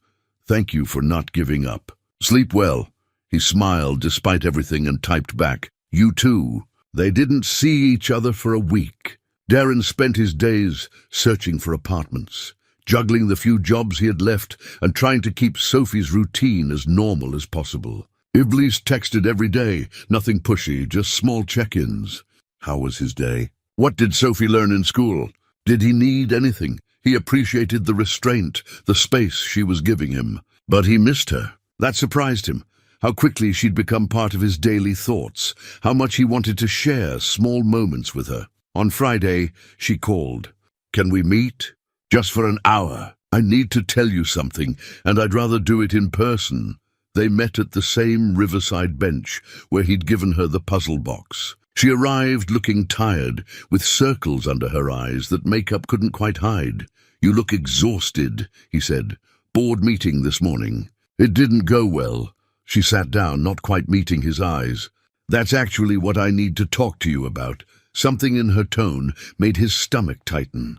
"Thank you for not giving up. Sleep well." He smiled despite everything and typed back, "You too." They didn't see each other for a week. Darren spent his days searching for apartments, juggling the few jobs he had left and trying to keep Sophie's routine as normal as possible. Evelise texted every day, nothing pushy, just small check-ins. How was his day? What did Sophie learn in school? Did he need anything? He appreciated the restraint, the space she was giving him. But he missed her. That surprised him. How quickly she'd become part of his daily thoughts, how much he wanted to share small moments with her. On Friday, she called. "Can we meet? Just for an hour. I need to tell you something, and I'd rather do it in person." They met at the same riverside bench where he'd given her the puzzle box. She arrived looking tired, with circles under her eyes that makeup couldn't quite hide. "You look exhausted," he said. "Board meeting this morning." It didn't go well. She sat down, not quite meeting his eyes. "That's actually what I need to talk to you about." Something in her tone made his stomach tighten.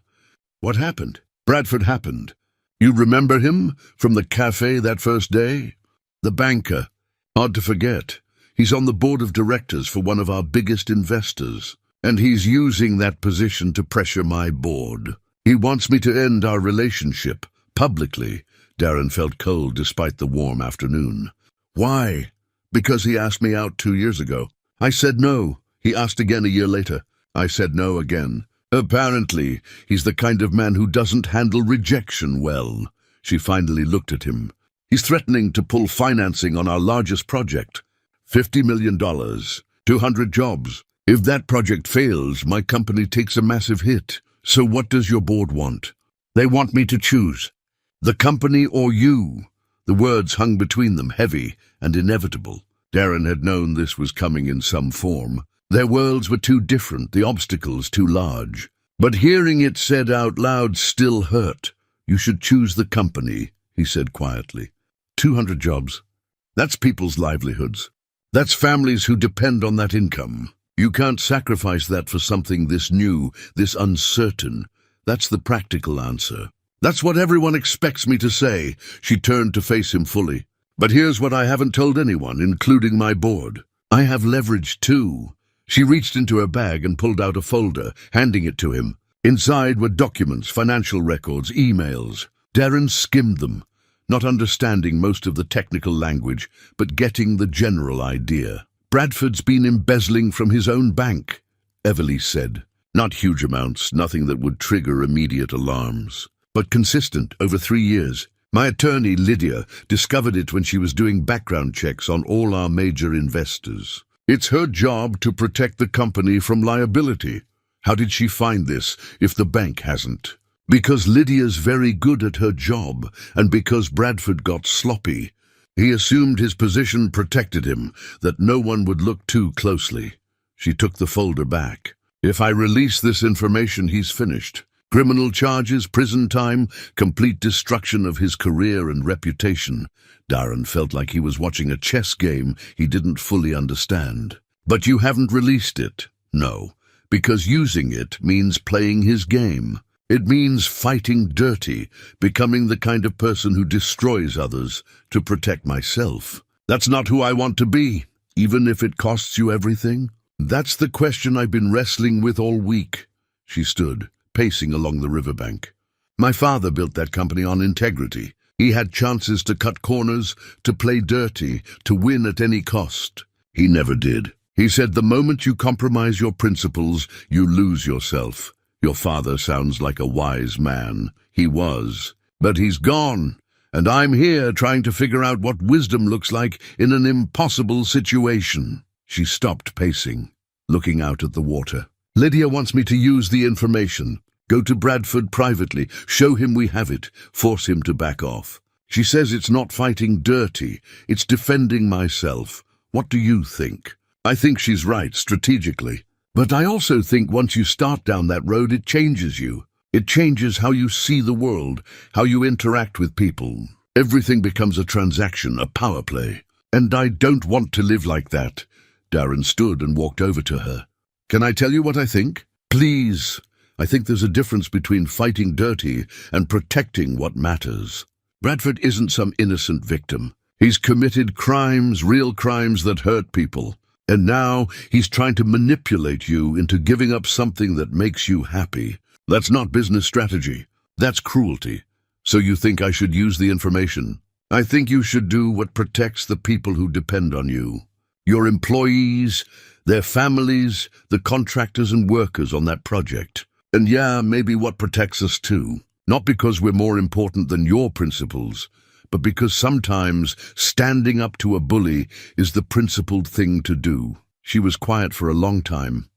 "What happened?" "Bradford happened. You remember him from the cafe that first day? The banker. Hard to forget. He's on the board of directors for one of our biggest investors, and he's using that position to pressure my board. He wants me to end our relationship, publicly." Darren felt cold despite the warm afternoon. "Why?" "Because he asked me out 2 years ago. I said no. He asked again a year later. I said no again. Apparently, he's the kind of man who doesn't handle rejection well." She finally looked at him. "He's threatening to pull financing on our largest project. $50 million, 200 jobs. If that project fails, my company takes a massive hit. So what does your board want?" "They want me to choose. The company or you." The words hung between them, heavy and inevitable. Darren had known this was coming in some form. Their worlds were too different, the obstacles too large. But hearing it said out loud still hurt. "You should choose the company," he said quietly. 200 jobs. That's people's livelihoods. That's families who depend on that income. You can't sacrifice that for something this new, this uncertain. That's the practical answer. "That's what everyone expects me to say." She turned to face him fully. "But here's what I haven't told anyone, including my board. I have leverage too." She reached into her bag and pulled out a folder, handing it to him. Inside were documents, financial records, emails. Darren skimmed them, not understanding most of the technical language, but getting the general idea. "Bradford's been embezzling from his own bank," Evelise said. "Not huge amounts, nothing that would trigger immediate alarms, but consistent over 3 years. My attorney, Lydia, discovered it when she was doing background checks on all our major investors. It's her job to protect the company from liability. How did she find this if the bank hasn't? Because Lydia's very good at her job, and because Bradford got sloppy. He assumed his position protected him, that no one would look too closely." She took the folder back. "If I release this information, he's finished. Criminal charges, prison time, complete destruction of his career and reputation." Darren felt like he was watching a chess game he didn't fully understand. "But you haven't released it." "No, because using it means playing his game. It means fighting dirty, becoming the kind of person who destroys others to protect myself. That's not who I want to be, even if it costs you everything." "That's the question I've been wrestling with all week." She stood, pacing along the riverbank. "My father built that company on integrity. He had chances to cut corners, to play dirty, to win at any cost. He never did. He said the moment you compromise your principles, you lose yourself. Your father sounds like a wise man. He was. But he's gone, and I'm here trying to figure out what wisdom looks like in an impossible situation." She stopped pacing, looking out at the water. "Lydia wants me to use the information. Go to Bradford privately, show him we have it, force him to back off. She says it's not fighting dirty, it's defending myself. What do you think?" "I think she's right, strategically. But I also think once you start down that road, it changes you. It changes how you see the world, how you interact with people. Everything becomes a transaction, a power play. And I don't want to live like that." Darren stood and walked over to her. Can I tell you what I think? Please. I think there's a difference between fighting dirty and protecting what matters. Bradford isn't some innocent victim. He's committed crimes, real crimes that hurt people. And now he's trying to manipulate you into giving up something that makes you happy. That's not business strategy. That's cruelty. So you think I should use the information? I think you should do what protects the people who depend on you. Your employees, their families, the contractors and workers on that project. And yeah, maybe what protects us too. Not because we're more important than your principles, but because sometimes standing up to a bully is the principled thing to do. She was quiet for a long time,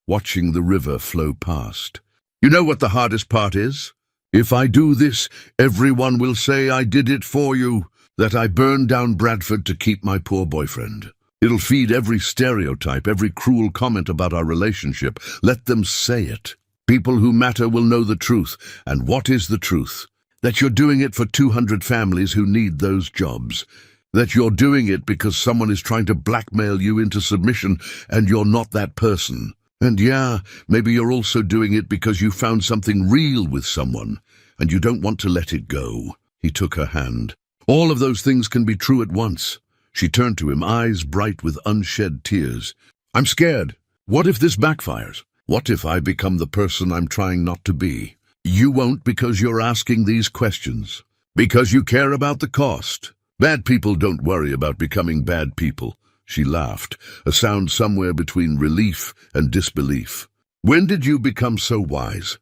watching the river flow past. You know what the hardest part is? If I do this, everyone will say I did it for you, that I burned down Bradford to keep my poor boyfriend. It'll feed every stereotype, every cruel comment about our relationship. Let them say it. People who matter will know the truth. And what is the truth? That you're doing it for 200 families who need those jobs. That you're doing it because someone is trying to blackmail you into submission and you're not that person. And yeah, maybe you're also doing it because you found something real with someone and you don't want to let it go. He took her hand. All of those things can be true at once. She turned to him, eyes bright with unshed tears. I'm scared. What if this backfires? What if I become the person I'm trying not to be? You won't, because you're asking these questions. Because you care about the cost. Bad people don't worry about becoming bad people. She laughed, a sound somewhere between relief and disbelief. When did you become so wise?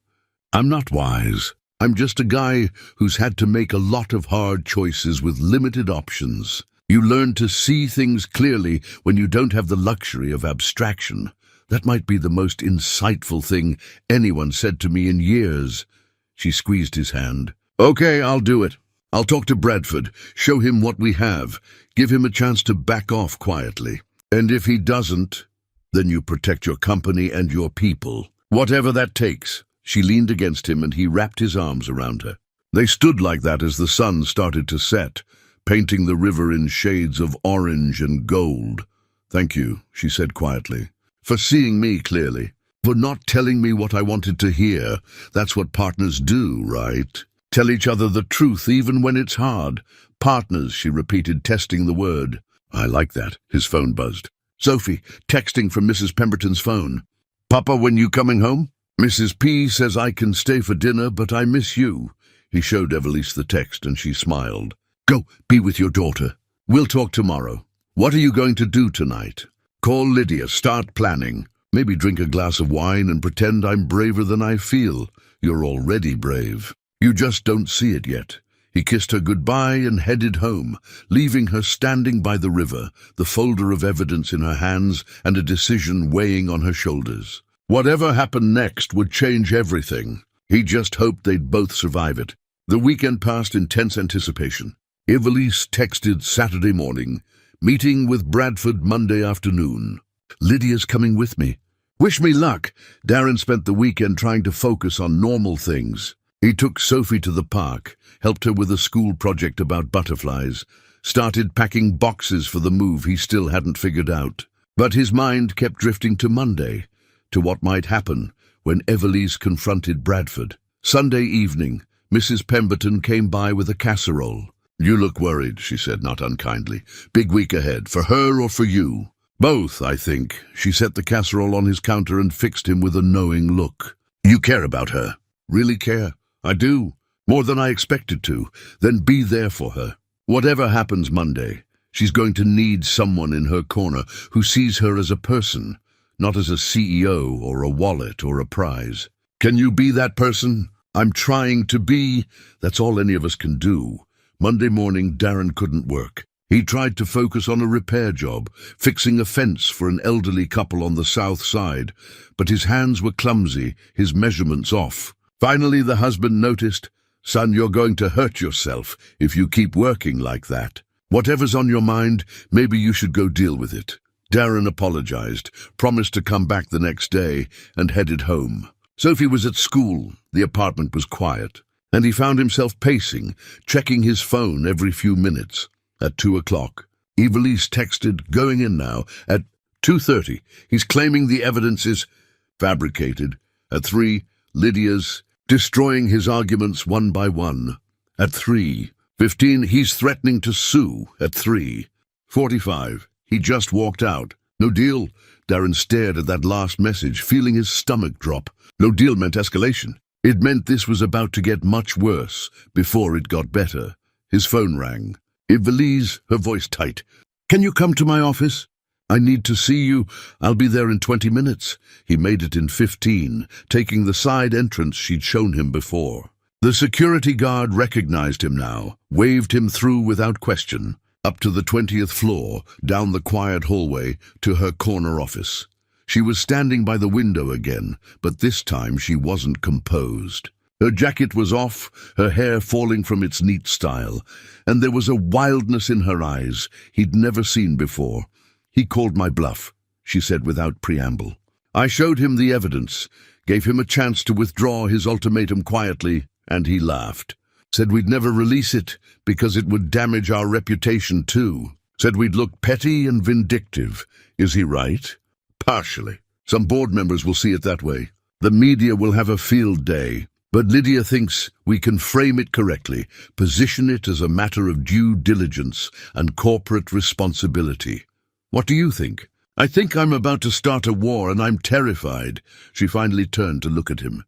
I'm not wise. I'm just a guy who's had to make a lot of hard choices with limited options. You learn to see things clearly when you don't have the luxury of abstraction. That might be the most insightful thing anyone said to me in years. She squeezed his hand. Okay, I'll do it. I'll talk to Bradford, show him what we have, give him a chance to back off quietly. And if he doesn't, then you protect your company and your people. Whatever that takes. She leaned against him and he wrapped his arms around her. They stood like that as the sun started to set, painting the river in shades of orange and gold. Thank you, she said quietly. For seeing me clearly, for not telling me what I wanted to hear. That's what partners do, right? Tell each other the truth even when it's hard. Partners, she repeated, testing the word. I like that. His phone buzzed. Sophie, texting from Mrs. Pemberton's phone. Papa, when you coming home? Mrs. P says I can stay for dinner, but I miss you. He showed Evelise the text and she smiled. Go, be with your daughter. We'll talk tomorrow. What are you going to do tonight? Call Lydia, start planning. Maybe drink a glass of wine and pretend I'm braver than I feel. You're already brave. You just don't see it yet. He kissed her goodbye and headed home, leaving her standing by the river, the folder of evidence in her hands and a decision weighing on her shoulders. Whatever happened next would change everything. He just hoped they'd both survive it. The weekend passed in tense anticipation. Evelise texted Saturday morning, meeting with Bradford Monday afternoon. Lydia's coming with me. Wish me luck. Darren spent the weekend trying to focus on normal things. He took Sophie to the park, helped her with a school project about butterflies, started packing boxes for the move he still hadn't figured out. But his mind kept drifting to Monday, to what might happen when Evelise confronted Bradford. Sunday evening, Mrs. Pemberton came by with a casserole. You look worried, she said, not unkindly. Big week ahead, for her or for you? Both, I think. She set the casserole on his counter and fixed him with a knowing look. You care about her? Really care? I do. More than I expected to. Then be there for her. Whatever happens Monday, she's going to need someone in her corner who sees her as a person, not as a CEO or a wallet or a prize. Can you be that person? I'm trying to be. That's all any of us can do. Monday morning, Darren couldn't work. He tried to focus on a repair job, fixing a fence for an elderly couple on the south side, but his hands were clumsy, his measurements off. Finally, the husband noticed, Son, you're going to hurt yourself if you keep working like that. Whatever's on your mind, maybe you should go deal with it. Darren apologized, promised to come back the next day, and headed home. Sophie was at school. The apartment was quiet, and he found himself pacing, checking his phone every few minutes. At 2 o'clock, Evelise texted, going in now, at 2:30. He's claiming the evidence is... fabricated. At 3, Lydia's, destroying his arguments one by one. At 3:15, he's threatening to sue. At 3:45, he just walked out. No deal. Darren stared at that last message, feeling his stomach drop. No deal meant escalation. It meant this was about to get much worse before it got better. His phone rang. Evelise, her voice tight. "Can you come to my office? I need to see you. I'll be there in 20 minutes. He made it in 15, taking the side entrance she'd shown him before. The security guard recognized him now, waved him through without question, up to the 20th floor, down the quiet hallway, to her corner office. She was standing by the window again, but this time she wasn't composed. Her jacket was off, her hair falling from its neat style, and there was a wildness in her eyes he'd never seen before. "He called my bluff," she said without preamble. "I showed him the evidence, gave him a chance to withdraw his ultimatum quietly, and he laughed. Said we'd never release it because it would damage our reputation too. Said we'd look petty and vindictive. Is he right? Partially. Some board members will see it that way. The media will have a field day. But Lydia thinks we can frame it correctly, position it as a matter of due diligence and corporate responsibility. What do you think?" "I think I'm about to start a war and I'm terrified." She finally turned to look at him.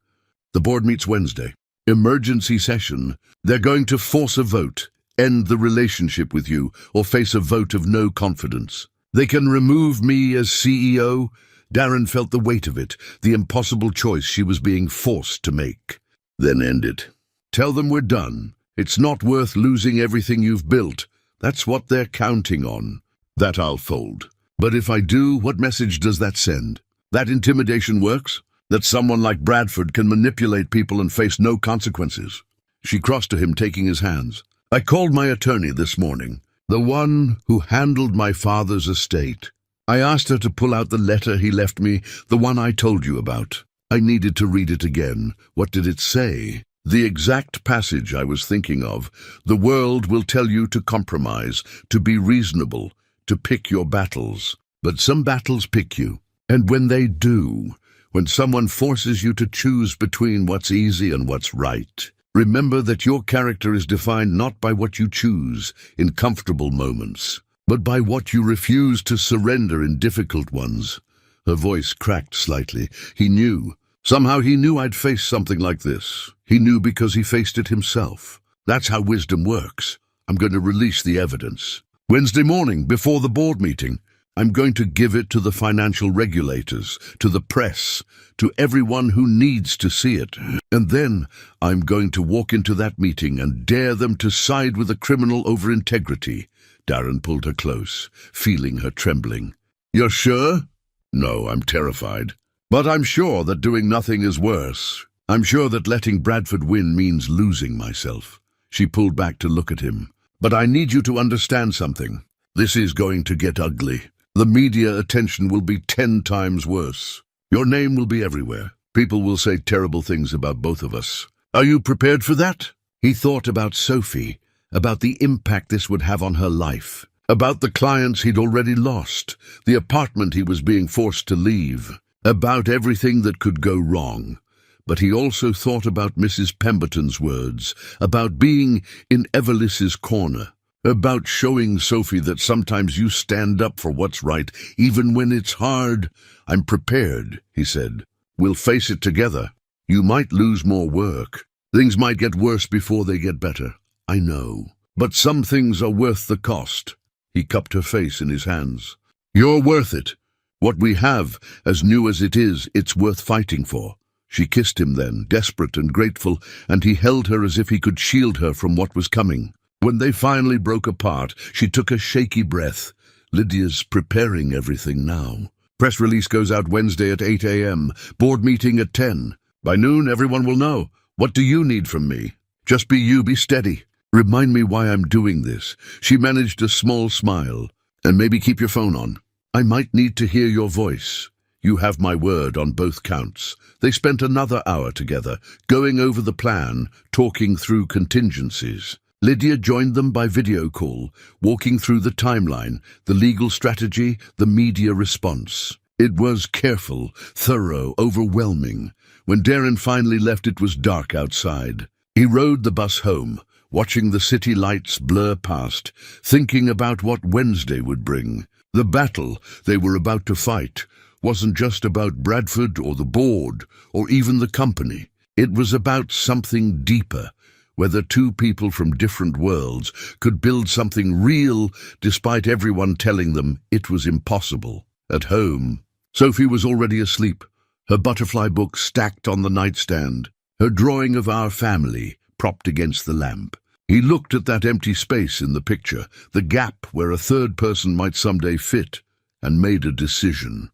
"The board meets Wednesday. Emergency session. They're going to force a vote, end the relationship with you, or face a vote of no confidence. They can remove me as CEO." Darren felt the weight of it, the impossible choice she was being forced to make. "Then end it. Tell them we're done. It's not worth losing everything you've built. That's what they're counting on." "That I'll fold. But if I do, what message does that send? That intimidation works? That someone like Bradford can manipulate people and face no consequences?" She crossed to him, taking his hands. "I called my attorney this morning, the one who handled my father's estate. I asked her to pull out the letter he left me, the one I told you about. I needed to read it again. What did it say? The exact passage I was thinking of. The world will tell you to compromise, to be reasonable, to pick your battles. But some battles pick you. And when they do, when someone forces you to choose between what's easy and what's right, remember that your character is defined not by what you choose in comfortable moments, but by what you refuse to surrender in difficult ones." Her voice cracked slightly. He knew. Somehow he knew I'd face something like this. He knew because he faced it himself. That's how wisdom works. I'm going to release the evidence. Wednesday morning, before the board meeting, I'm going to give it to the financial regulators, to the press, to everyone who needs to see it. And then I'm going to walk into that meeting and dare them to side with a criminal over integrity. Darren pulled her close, feeling her trembling. "You're sure?" "No, I'm terrified. But I'm sure that doing nothing is worse. I'm sure that letting Bradford win means losing myself." She pulled back to look at him. "But I need you to understand something. This is going to get ugly. The media attention will be 10 times worse. Your name will be everywhere. People will say terrible things about both of us. Are you prepared for that?" He thought about Sophie, about the impact this would have on her life, about the clients he'd already lost, the apartment he was being forced to leave, about everything that could go wrong. But he also thought about Mrs. Pemberton's words, about being in Evelice's corner, about showing Sophie that sometimes you stand up for what's right, even when it's hard. "I'm prepared," he said. "We'll face it together. You might lose more work. Things might get worse before they get better. I know. But some things are worth the cost." He cupped her face in his hands. "You're worth it. What we have, as new as it is, it's worth fighting for." She kissed him then, desperate and grateful, and he held her as if he could shield her from what was coming. When they finally broke apart, she took a shaky breath. Lydia's preparing everything now. Press release goes out Wednesday at 8 a.m. Board meeting at 10. By noon, everyone will know. What do you need from me? Just be you, be steady. Remind me why I'm doing this. She managed a small smile. And maybe keep your phone on. I might need to hear your voice. You have my word on both counts. They spent another hour together, going over the plan, talking through contingencies. Lydia joined them by video call, walking through the timeline, the legal strategy, the media response. It was careful, thorough, overwhelming. When Darren finally left, it was dark outside. He rode the bus home, watching the city lights blur past, thinking about what Wednesday would bring. The battle they were about to fight wasn't just about Bradford or the board or even the company. It was about something deeper, whether two people from different worlds could build something real despite everyone telling them it was impossible. At home, Sophie was already asleep, her butterfly book stacked on the nightstand, her drawing of our family propped against the lamp. He looked at that empty space in the picture, the gap where a third person might someday fit, and made a decision.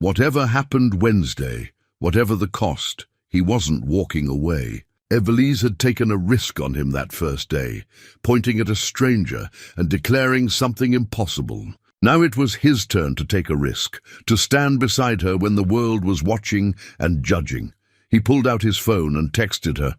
Whatever happened Wednesday, whatever the cost, he wasn't walking away. Evelise had taken a risk on him that first day, pointing at a stranger and declaring something impossible. Now it was his turn to take a risk, to stand beside her when the world was watching and judging. He pulled out his phone and texted her,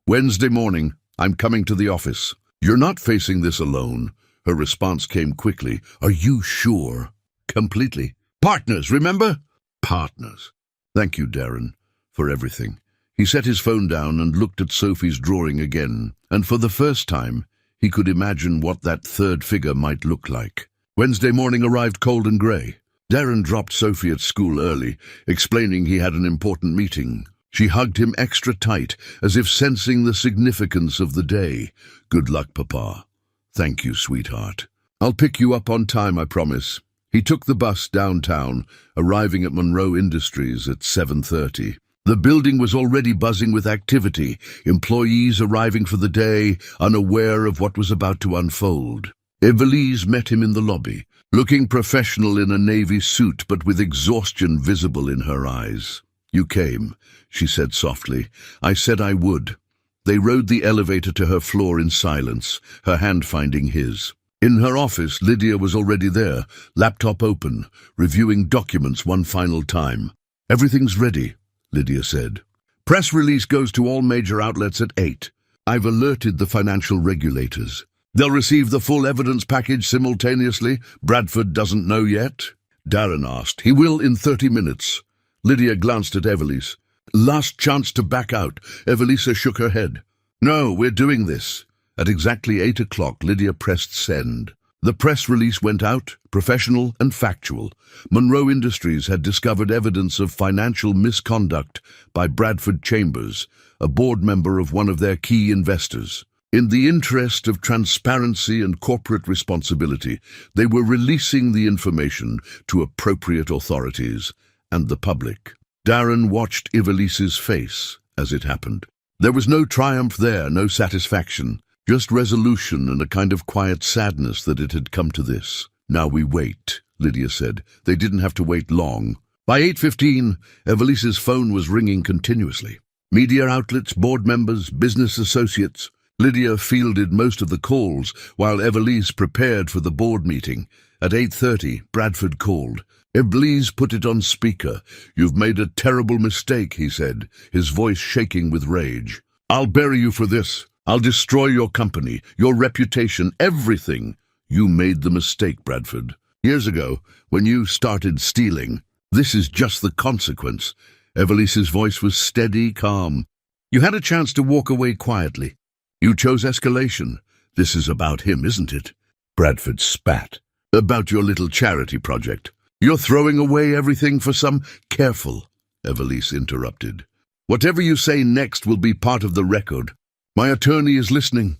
"Wednesday morning, I'm coming to the office. You're not facing this alone." Her response came quickly. "Are you sure?" "Completely. Partners, remember?" "Partners. Thank you, Darren, for everything." He set his phone down and looked at Sophie's drawing again, and for the first time, he could imagine what that third figure might look like. Wednesday morning arrived cold and grey. Darren dropped Sophie at school early, explaining he had an important meeting. She hugged him extra tight, as if sensing the significance of the day. "Good luck, Papa." "Thank you, sweetheart. I'll pick you up on time, I promise." He took the bus downtown, arriving at Monroe Industries at 7:30. The building was already buzzing with activity, employees arriving for the day, unaware of what was about to unfold. Evelise met him in the lobby, looking professional in a navy suit but with exhaustion visible in her eyes. "You came," she said softly. "I said I would." They rode the elevator to her floor in silence, her hand finding his. In her office, Lydia was already there, laptop open, reviewing documents one final time. "Everything's ready," Lydia said. "Press release goes to all major outlets at 8. I've alerted the financial regulators. They'll receive the full evidence package simultaneously. Bradford doesn't know yet?" Darren asked. "He will in 30 minutes. Lydia glanced at Evelise. "Last chance to back out." Evelisa shook her head. "No, we're doing this." At exactly 8 o'clock, Lydia pressed send. The press release went out, professional and factual. Monroe Industries had discovered evidence of financial misconduct by Bradford Chambers, a board member of one of their key investors. In the interest of transparency and corporate responsibility, they were releasing the information to appropriate authorities and the public. Darren watched Evelise's face as it happened. There was no triumph there, no satisfaction, just resolution and a kind of quiet sadness that it had come to this. "Now we wait," Lydia said. They didn't have to wait long. By 8:15, Evelise's phone was ringing continuously. Media outlets, board members, business associates. Lydia fielded most of the calls while Evelise prepared for the board meeting. At 8:30, Bradford called. Evelise put it on speaker. "You've made a terrible mistake," he said, his voice shaking with rage. "I'll bury you for this. I'll destroy your company, your reputation, everything. You made the mistake, Bradford. Years ago, when you started stealing. This is just the consequence." Evelise's voice was steady, calm. "You had a chance to walk away quietly. You chose escalation. This is about him, isn't it?" Bradford spat. "About your little charity project. You're throwing away everything for some—" "Careful," Evelise interrupted. "Whatever you say next will be part of the record. My attorney is listening."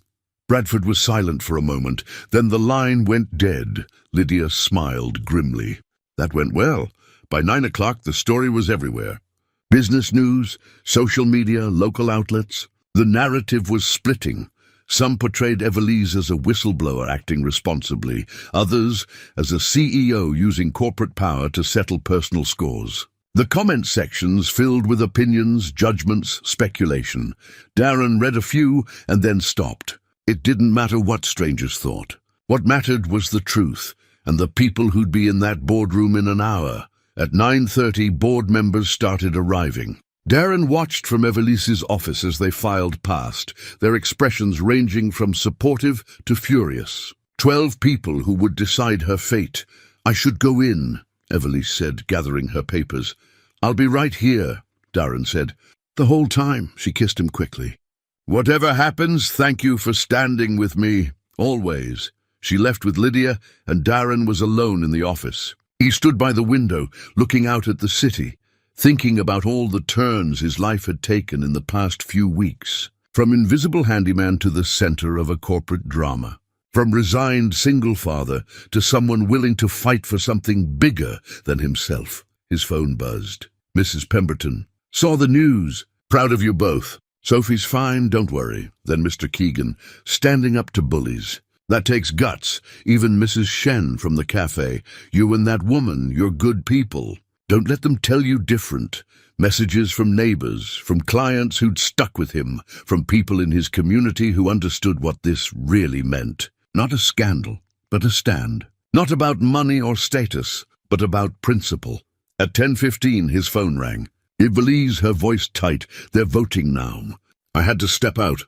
Bradford was silent for a moment. Then the line went dead. Lydia smiled grimly. That went well. By 9 o'clock, the story was everywhere. Business news, social media, local outlets. The narrative was splitting. Some portrayed Evelise as a whistleblower acting responsibly, others as a CEO using corporate power to settle personal scores. The comment sections filled with opinions, judgments, speculation. Darren read a few and then stopped. It didn't matter what strangers thought. What mattered was the truth, and the people who'd be in that boardroom in an hour. At 9:30, board members started arriving. Darren watched from Evelise's office as they filed past, their expressions ranging from supportive to furious. 12 people who would decide her fate. "I should go in," Evelise said, gathering her papers. "I'll be right here," Darren said. The whole time, she kissed him quickly. "Whatever happens, thank you for standing with me, always." She left with Lydia, and Darren was alone in the office. He stood by the window, looking out at the city, thinking about all the turns his life had taken in the past few weeks. From invisible handyman to the center of a corporate drama. From resigned single father to someone willing to fight for something bigger than himself. His phone buzzed. Mrs. Pemberton. "Saw the news. Proud of you both. Sophie's fine, don't worry." Then Mr. Keegan, standing up to bullies. "That takes guts. Even Mrs. Shen from the cafe. You and that woman, you're good people. Don't let them tell you different." Messages from neighbors, from clients who'd stuck with him, from people in his community who understood what this really meant. Not a scandal, but a stand. Not about money or status, but about principle. At 10:15, his phone rang. Evelise, her voice tight. "They're voting now." "I had to step out.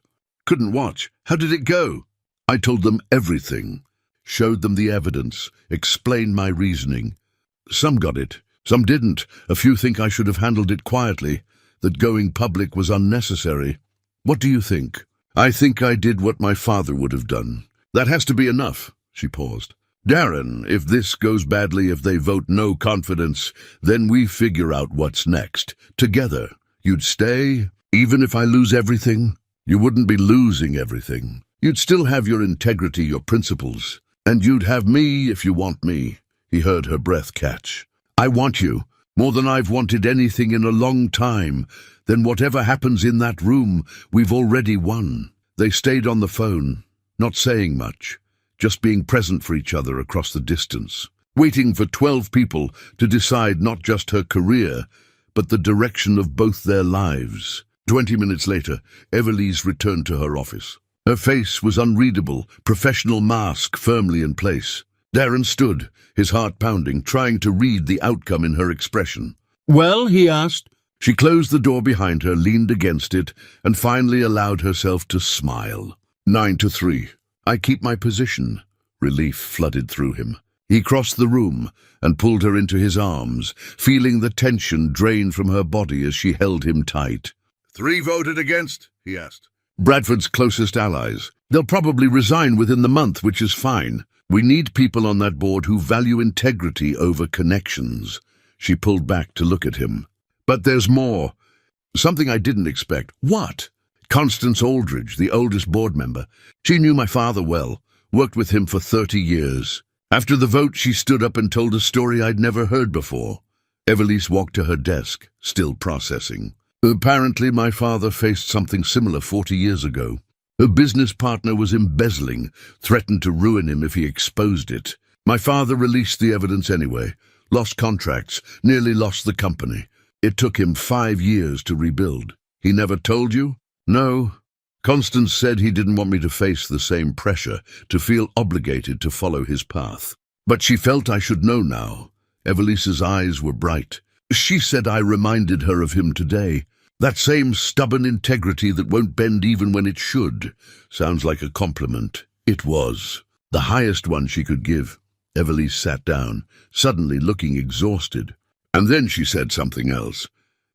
Couldn't watch. How did it go?" "I told them everything. Showed them the evidence. Explained my reasoning. Some got it. Some didn't. A few think I should have handled it quietly, that going public was unnecessary. What do you think?" "I think I did what my father would have done. That has to be enough." She paused. "Darren, if this goes badly, if they vote no confidence, then we figure out what's next. Together. You'd stay, even if I lose everything?" "You wouldn't be losing everything. You'd still have your integrity, your principles. And you'd have me if you want me." He heard her breath catch. "I want you, more than I've wanted anything in a long time. Then whatever happens in that room, we've already won." They stayed on the phone, not saying much, just being present for each other across the distance, waiting for 12 people to decide not just her career, but the direction of both their lives. 20 minutes later, Evelise returned to her office. Her face was unreadable, professional mask firmly in place. Darren stood, his heart pounding, trying to read the outcome in her expression. "Well?" he asked. She closed the door behind her, leaned against it, and finally allowed herself to smile. 9-3. "I keep my position." Relief flooded through him. He crossed the room and pulled her into his arms, feeling the tension drain from her body as she held him tight. 3 voted against?" he asked. "Bradford's closest allies. They'll probably resign within the month, which is fine. We need people on that board who value integrity over connections." She pulled back to look at him. "But there's more. Something I didn't expect." "What?" "Constance Aldridge, the oldest board member. She knew my father well, worked with him for 30 years. After the vote, she stood up and told a story I'd never heard before." Evelise walked to her desk, still processing. "Apparently my father faced something similar 40 years ago. Her business partner was embezzling, threatened to ruin him if he exposed it. My father released the evidence anyway, lost contracts, nearly lost the company. It took him 5 years to rebuild." "He never told you?" "No. Constance said he didn't want me to face the same pressure, to feel obligated to follow his path. But she felt I should know now." Evelise's eyes were bright. "She said I reminded her of him today. That same stubborn integrity that won't bend even when it should." Sounds like a compliment. It was. The highest one she could give. Evelise sat down, suddenly looking exhausted. And then she said something else.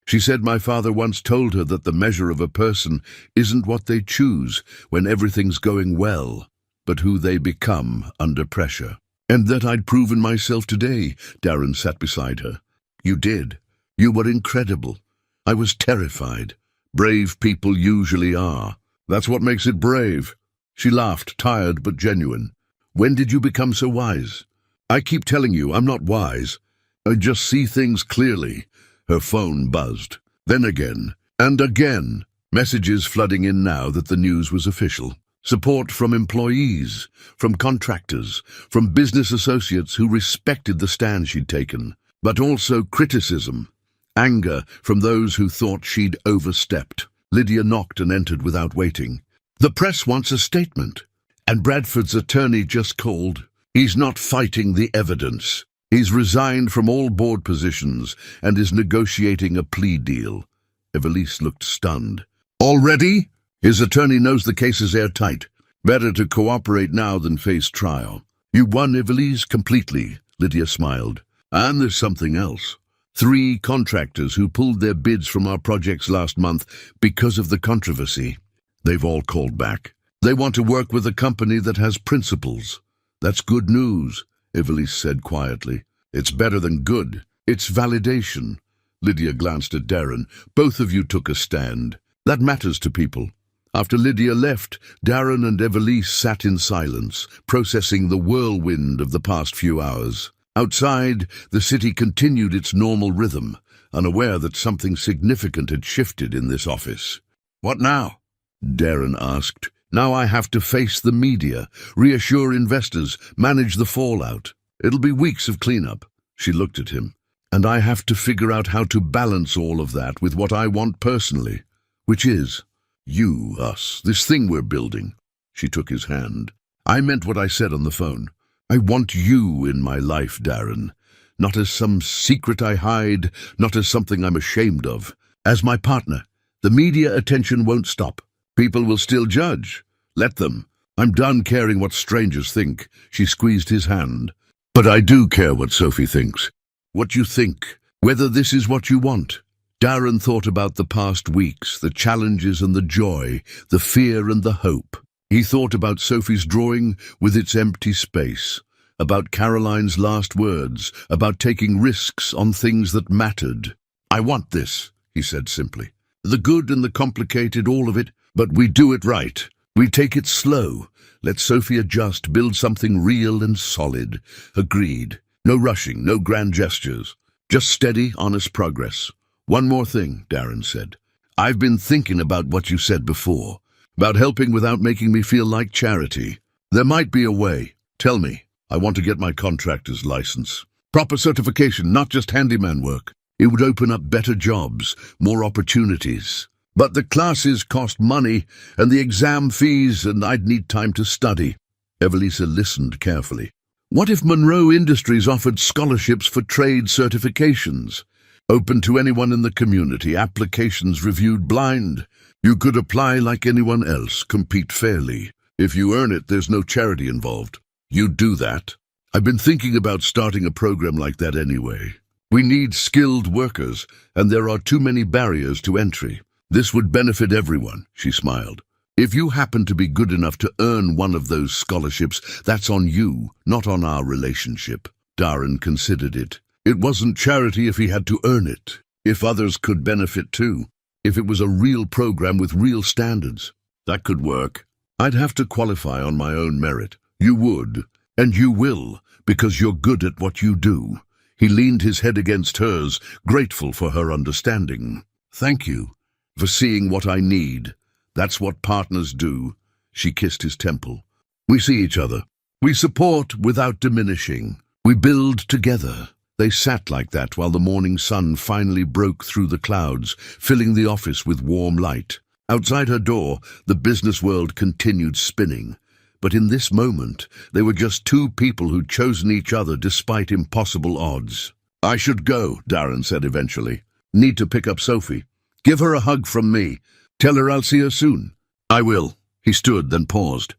She said my father once told her that the measure of a person isn't what they choose when everything's going well, but who they become under pressure. "And that I'd proven myself today." Darren sat beside her. "You did. You were incredible. I was terrified. Brave people usually are. That's what makes it brave." She laughed, tired but genuine. "When did you become so wise?" "I keep telling you, I'm not wise. I just see things clearly." Her phone buzzed. Then again, and again. Messages flooding in now that the news was official. Support from employees, from contractors, from business associates who respected the stand she'd taken. But also criticism. Anger from those who thought she'd overstepped. Lydia knocked and entered without waiting. "The press wants a statement. And Bradford's attorney just called. He's not fighting the evidence. He's resigned from all board positions and is negotiating a plea deal." Evelise looked stunned. "Already?" "His attorney knows the case is airtight. Better to cooperate now than face trial." "You won, Evelise, completely." Lydia smiled. And there's something else. 3 contractors who pulled their bids from our projects last month because of the controversy. They've all called back. They want to work with a company that has principles. That's good news, Evelise said quietly. It's better than good. It's validation. Lydia glanced at Darren. Both of you took a stand. That matters to people. After Lydia left, Darren and Evelise sat in silence, processing the whirlwind of the past few hours. Outside, the city continued its normal rhythm, unaware that something significant had shifted in this office. "What now?" Darren asked. "Now I have to face the media, reassure investors, manage the fallout. It'll be weeks of cleanup." She looked at him. "And I have to figure out how to balance all of that with what I want personally, which is you, us, this thing we're building." She took his hand. "I meant what I said on the phone. I want you in my life, Darren. Not as some secret I hide, not as something I'm ashamed of. As my partner. The media attention won't stop. People will still judge. Let them. I'm done caring what strangers think." She squeezed his hand. "But I do care what Sophie thinks. What you think. Whether this is what you want." Darren thought about the past weeks, the challenges and the joy, the fear and the hope. He thought about Sophie's drawing with its empty space, about Caroline's last words, about taking risks on things that mattered. "I want this," he said simply. "The good and the complicated, all of it, but we do it right. We take it slow. Let Sophie adjust, build something real and solid." Agreed. No rushing, no grand gestures. Just steady, honest progress. "One more thing," Darren said. "I've been thinking about what you said before. About helping without making me feel like charity. There might be a way. Tell me. I want to get my contractor's license. Proper certification, not just handyman work. It would open up better jobs, more opportunities. But the classes cost money, and the exam fees, and I'd need time to study." Evelisa listened carefully. "What if Monroe Industries offered scholarships for trade certifications? Open to anyone in the community, applications reviewed blind. You could apply like anyone else, compete fairly. If you earn it, there's no charity involved. You'd do that." "I've been thinking about starting a program like that anyway. We need skilled workers, and there are too many barriers to entry. This would benefit everyone," she smiled. "If you happen to be good enough to earn one of those scholarships, that's on you, not on our relationship." Darren considered it. It wasn't charity if he had to earn it. If others could benefit too. If it was a real program with real standards. That could work. I'd have to qualify on my own merit. You would, and you will, because you're good at what you do." He leaned his head against hers, grateful for her understanding. "Thank you for seeing what I need. That's what partners do." She kissed his temple. "We see each other. We support without diminishing. We build together." They sat like that while the morning sun finally broke through the clouds, filling the office with warm light. Outside her door, the business world continued spinning. But in this moment, they were just 2 people who'd chosen each other despite impossible odds. "I should go," Darren said eventually. "Need to pick up Sophie. Give her a hug from me. Tell her I'll see her soon." "I will." He stood, then paused.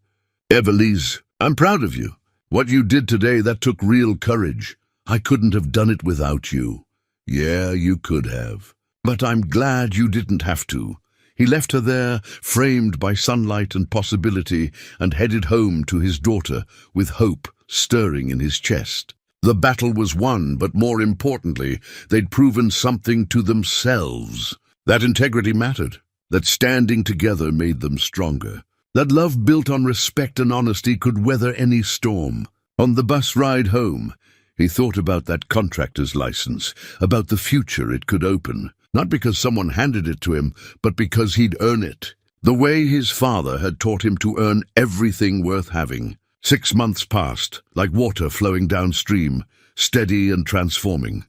"Evelise, I'm proud of you. What you did today, that took real courage. I couldn't have done it without you." "Yeah, you could have. But I'm glad you didn't have to." He left her there, framed by sunlight and possibility, and headed home to his daughter, with hope stirring in his chest. The battle was won, but more importantly, they'd proven something to themselves. That integrity mattered, that standing together made them stronger, that love built on respect and honesty could weather any storm. On the bus ride home, he thought about that contractor's license, about the future it could open, not because someone handed it to him, but because he'd earn it, the way his father had taught him to earn everything worth having. 6 months passed, like water flowing downstream, steady and transforming.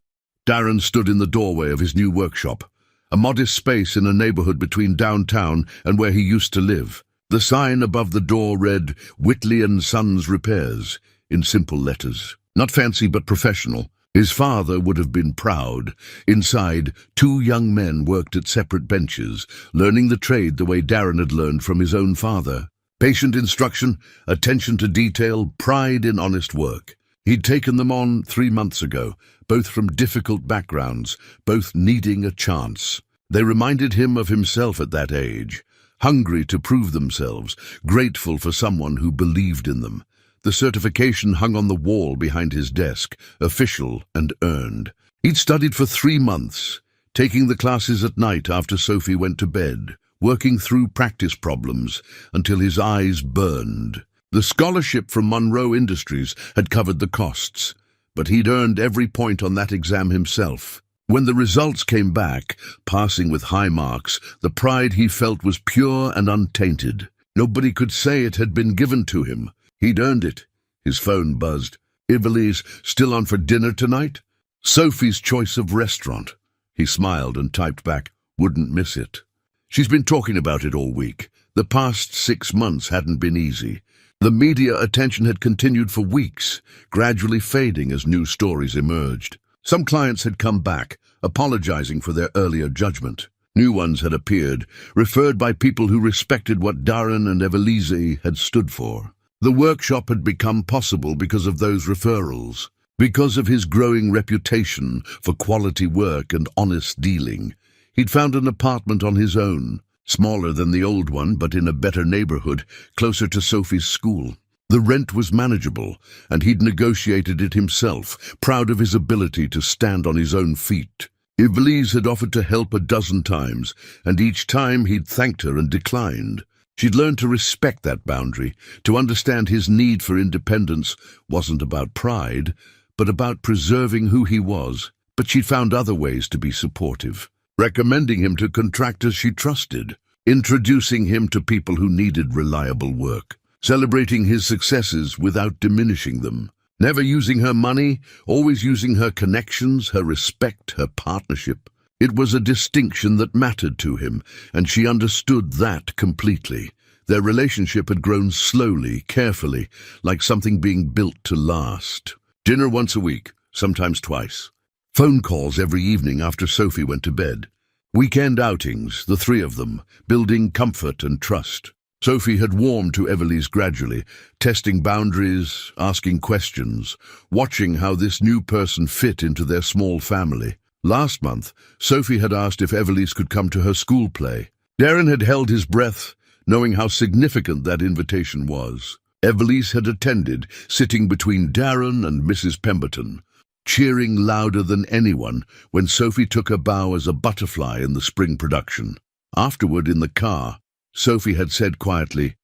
Darren stood in the doorway of his new workshop, a modest space in a neighborhood between downtown and where he used to live. The sign above the door read, "Whitley and Sons Repairs," in simple letters. Not fancy but professional. His father would have been proud. Inside, 2 young men worked at separate benches, learning the trade the way Darren had learned from his own father. Patient instruction, attention to detail, pride in honest work. He'd taken them on 3 months ago, both from difficult backgrounds, both needing a chance. They reminded him of himself at that age, hungry to prove themselves, grateful for someone who believed in them. The certification hung on the wall behind his desk, official and earned. He'd studied for 3 months, taking the classes at night after Sophie went to bed, working through practice problems until his eyes burned. The scholarship from Monroe Industries had covered the costs, but he'd earned every point on that exam himself. When the results came back, passing with high marks, the pride he felt was pure and untainted. Nobody could say it had been given to him. He'd earned it. His phone buzzed. "Ivelisse, still on for dinner tonight?" "Sophie's choice of restaurant." He smiled and typed back, "Wouldn't miss it." She's been talking about it all week. The past 6 months hadn't been easy. The media attention had continued for weeks, gradually fading as new stories emerged. Some clients had come back, apologizing for their earlier judgment. New ones had appeared, referred by people who respected what Darren and Ivelisse had stood for. The workshop had become possible because of those referrals, because of his growing reputation for quality work and honest dealing. He'd found an apartment on his own, smaller than the old one, but in a better neighborhood, closer to Sophie's school. The rent was manageable, and he'd negotiated it himself, proud of his ability to stand on his own feet. Ivelisse had offered to help a dozen times, and each time he'd thanked her and declined. She'd learned to respect that boundary, to understand his need for independence wasn't about pride, but about preserving who he was. But she'd found other ways to be supportive, recommending him to contractors she trusted, introducing him to people who needed reliable work, celebrating his successes without diminishing them, never using her money, always using her connections, her respect, her partnership. It was a distinction that mattered to him, and she understood that completely. Their relationship had grown slowly, carefully, like something being built to last. Dinner once a week, sometimes twice. Phone calls every evening after Sophie went to bed. Weekend outings, the 3 of them, building comfort and trust. Sophie had warmed to Ivelisse gradually, testing boundaries, asking questions, watching how this new person fit into their small family. Last month, Sophie had asked if Ivelisse could come to her school play. Darren had held his breath, knowing how significant that invitation was. Ivelisse had attended, sitting between Darren and Mrs. Pemberton, cheering louder than anyone when Sophie took a bow as a butterfly in the spring production. Afterward, in the car, Sophie had said quietly,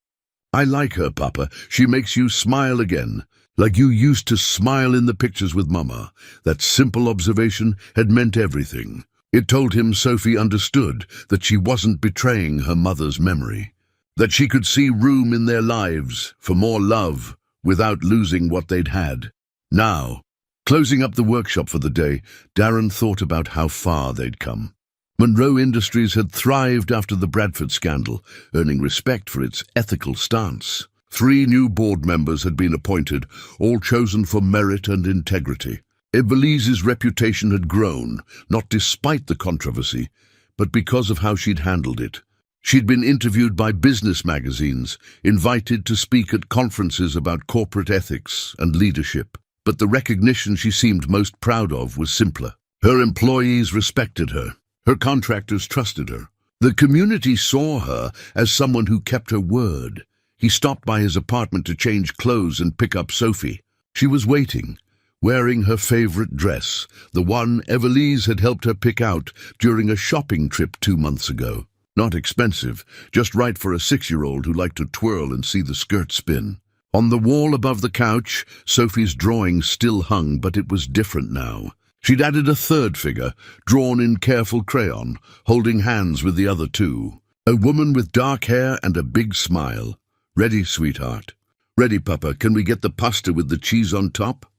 "I like her, Papa. She makes you smile again, like you used to smile in the pictures with Mama." That simple observation had meant everything. It told him Sophie understood that she wasn't betraying her mother's memory, that she could see room in their lives for more love without losing what they'd had. Now, closing up the workshop for the day, Darren thought about how far they'd come. Monroe Industries had thrived after the Bradford scandal, earning respect for its ethical stance. 3 new board members had been appointed, all chosen for merit and integrity. Ivelisse's reputation had grown, not despite the controversy, but because of how she'd handled it. She'd been interviewed by business magazines, invited to speak at conferences about corporate ethics and leadership. But the recognition she seemed most proud of was simpler. Her employees respected her. Her contractors trusted her. The community saw her as someone who kept her word. He stopped by his apartment to change clothes and pick up Sophie. She was waiting, wearing her favorite dress, the one Ivelisse had helped her pick out during a shopping trip 2 months ago. Not expensive, just right for a 6-year-old who liked to twirl and see the skirt spin. On the wall above the couch, Sophie's drawing still hung, but it was different now. She'd added a 3rd figure, drawn in careful crayon, holding hands with the other 2. A woman with dark hair and a big smile. "Ready, sweetheart?" "Ready, Papa. Can we get the pasta with the cheese on top?"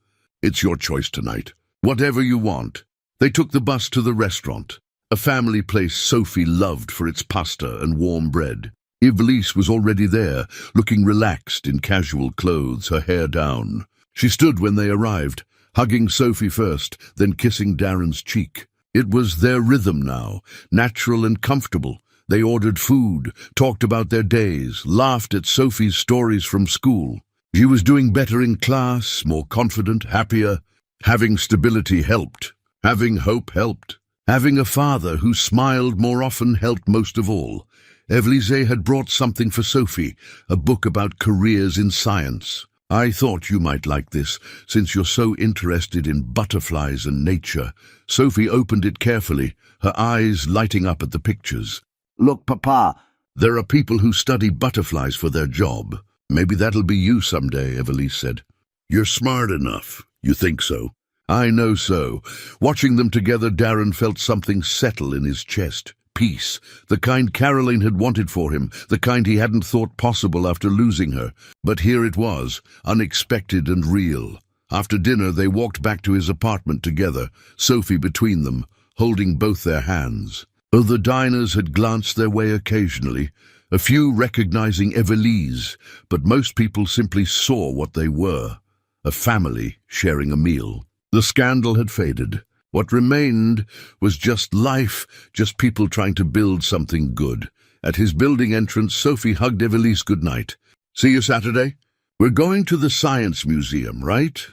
"It's your choice tonight. Whatever you want." They took the bus to the restaurant, a family place Sophie loved for its pasta and warm bread. Ivelisse was already there, looking relaxed in casual clothes, her hair down. She stood when they arrived, hugging Sophie first, then kissing Darren's cheek. It was their rhythm now, natural and comfortable. They ordered food, talked about their days, laughed at Sophie's stories from school. She was doing better in class, more confident, happier. Having stability helped. Having hope helped. Having a father who smiled more often helped most of all. Evelise had brought something for Sophie, a book about careers in science. I thought you might like this, since you're so interested in butterflies and nature. Sophie opened it carefully, her eyes lighting up at the pictures. Look, Papa. There are people who study butterflies for their job. Maybe that'll be you someday, Evelise said. You're smart enough. You think so? I know so. Watching them together, Darren felt something settle in his chest. Peace, the kind Caroline had wanted for him, the kind he hadn't thought possible after losing her. But here it was, unexpected and real. After dinner, they walked back to his apartment together, Sophie between them, holding both their hands. Other diners had glanced their way occasionally, a few recognizing Evelise, but most people simply saw what they were, a family sharing a meal. The scandal had faded. What remained was just life, just people trying to build something good. At his building entrance, Sophie hugged Evelise goodnight. See you Saturday? We're going to the Science Museum, right?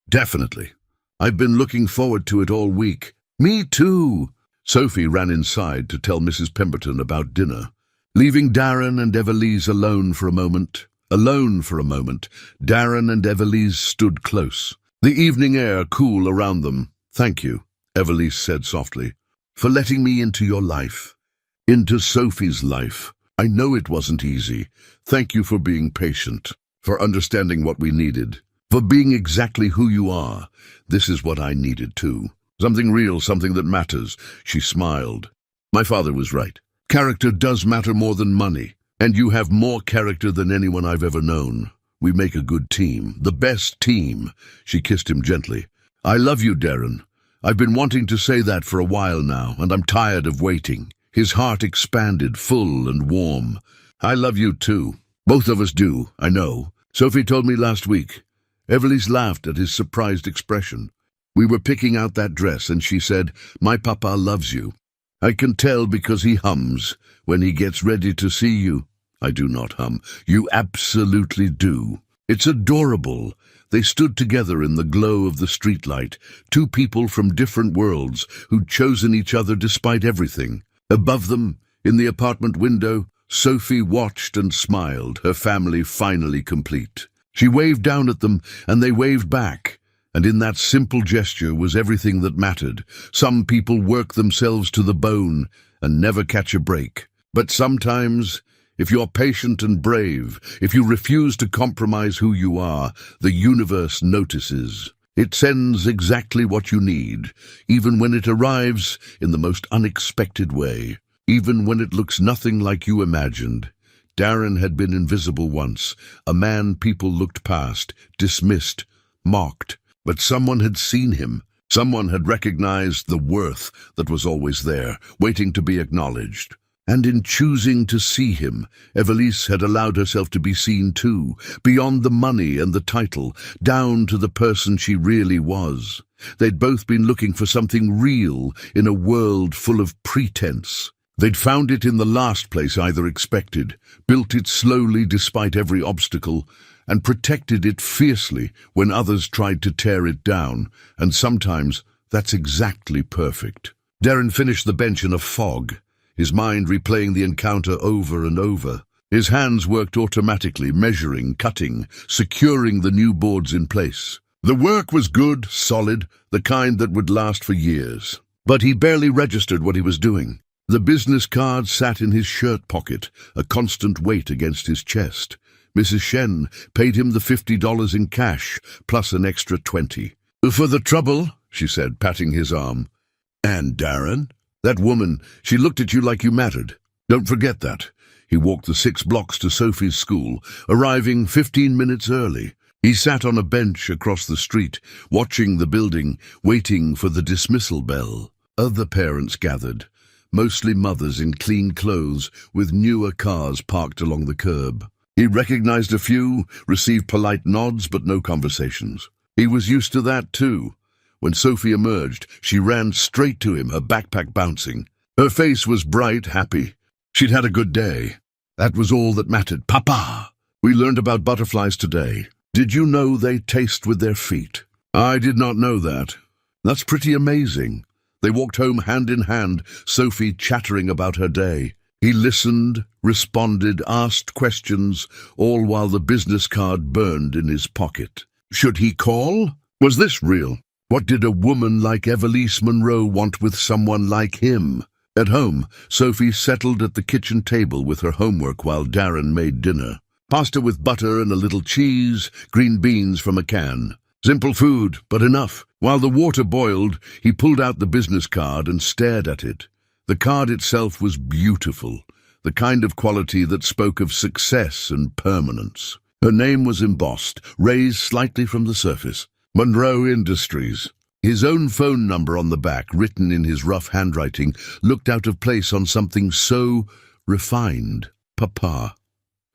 Definitely. I've been looking forward to it all week. Me too. Sophie ran inside to tell Mrs. Pemberton about dinner. Leaving Darren and Evelise alone for a moment, Darren and Evelise stood close. The evening air cool around them. Thank you, Evelise said softly, for letting me into your life, into Sophie's life. I know it wasn't easy. Thank you for being patient, for understanding what we needed, for being exactly who you are. This is what I needed too. Something real, something that matters. She smiled. My father was right. Character does matter more than money, and you have more character than anyone I've ever known. We make a good team, the best team. She kissed him gently. I love you, Darren. I've been wanting to say that for a while now, and I'm tired of waiting. His heart expanded, full and warm. I love you too. Both of us do, I know. Sophie told me last week. Evelise laughed at his surprised expression. We were picking out that dress, and she said, my papa loves you. I can tell because he hums when he gets ready to see you. I do not hum. You absolutely do. It's adorable. They stood together in the glow of the streetlight, two people from different worlds who'd chosen each other despite everything. Above them, in the apartment window, Sophie watched and smiled, her family finally complete. She waved down at them, and they waved back. And in that simple gesture was everything that mattered. Some people work themselves to the bone and never catch a break. But sometimes, if you're patient and brave, if you refuse to compromise who you are, the universe notices. It sends exactly what you need, even when it arrives in the most unexpected way, even when it looks nothing like you imagined. Darren had been invisible once, a man people looked past, dismissed, mocked. But someone had seen him. Someone had recognized the worth that was always there, waiting to be acknowledged. And in choosing to see him, Evelise had allowed herself to be seen too, beyond the money and the title, down to the person she really was. They'd both been looking for something real in a world full of pretense. They'd found it in the last place either expected, built it slowly despite every obstacle, and protected it fiercely when others tried to tear it down, and sometimes that's exactly perfect. Darren finished the bench in a fog, his mind replaying the encounter over and over. His hands worked automatically, measuring, cutting, securing the new boards in place. The work was good, solid, the kind that would last for years. But he barely registered what he was doing. The business card sat in his shirt pocket, a constant weight against his chest. Mrs. Shen paid him the $50 in cash, plus an extra $20. For the trouble, she said, patting his arm. And Darren? That woman, she looked at you like you mattered. Don't forget that. He walked the 6 blocks to Sophie's school, arriving 15 minutes early. He sat on a bench across the street, watching the building, waiting for the dismissal bell. Other parents gathered, mostly mothers in clean clothes with newer cars parked along the curb. He recognized a few, received polite nods but no conversations. He was used to that too. When Sophie emerged, she ran straight to him, her backpack bouncing. Her face was bright, happy. She'd had a good day. That was all that mattered. Papa! We learned about butterflies today. Did you know they taste with their feet? I did not know that. That's pretty amazing. They walked home hand in hand, Sophie chattering about her day. He listened, responded, asked questions, all while the business card burned in his pocket. Should he call? Was this real? What did a woman like Evelise Monroe want with someone like him? At home, Sophie settled at the kitchen table with her homework while Darren made dinner. Pasta with butter and a little cheese, green beans from a can. Simple food, but enough. While the water boiled, he pulled out the business card and stared at it. The card itself was beautiful, the kind of quality that spoke of success and permanence. Her name was embossed, raised slightly from the surface. Monroe Industries. His own phone number on the back, written in his rough handwriting, looked out of place on something so refined. Papa.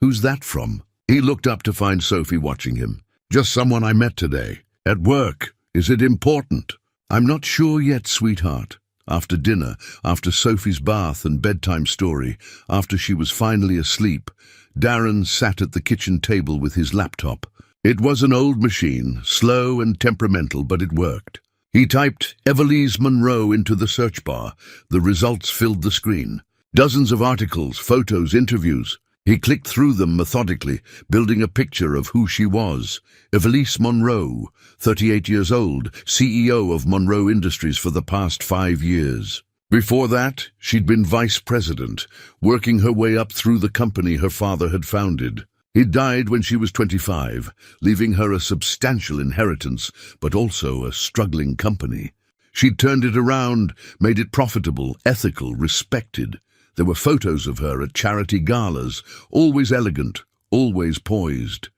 Who's that from? He looked up to find Sophie watching him. Just someone I met today. At work. Is it important? I'm not sure yet, sweetheart. After dinner, after Sophie's bath and bedtime story, after she was finally asleep, Darren sat at the kitchen table with his laptop. It was an old machine, slow and temperamental, but it worked. He typed Evelise Monroe into the search bar. The results filled the screen. Dozens of articles, photos, interviews. He clicked through them methodically, building a picture of who she was. Evelise Monroe, 38 years old, CEO of Monroe Industries for the past 5 years. Before that, she'd been vice president, working her way up through the company her father had founded. He died when she was 25, leaving her a substantial inheritance, but also a struggling company. She'd turned it around, made it profitable, ethical, respected. There were photos of her at charity galas, always elegant, always poised.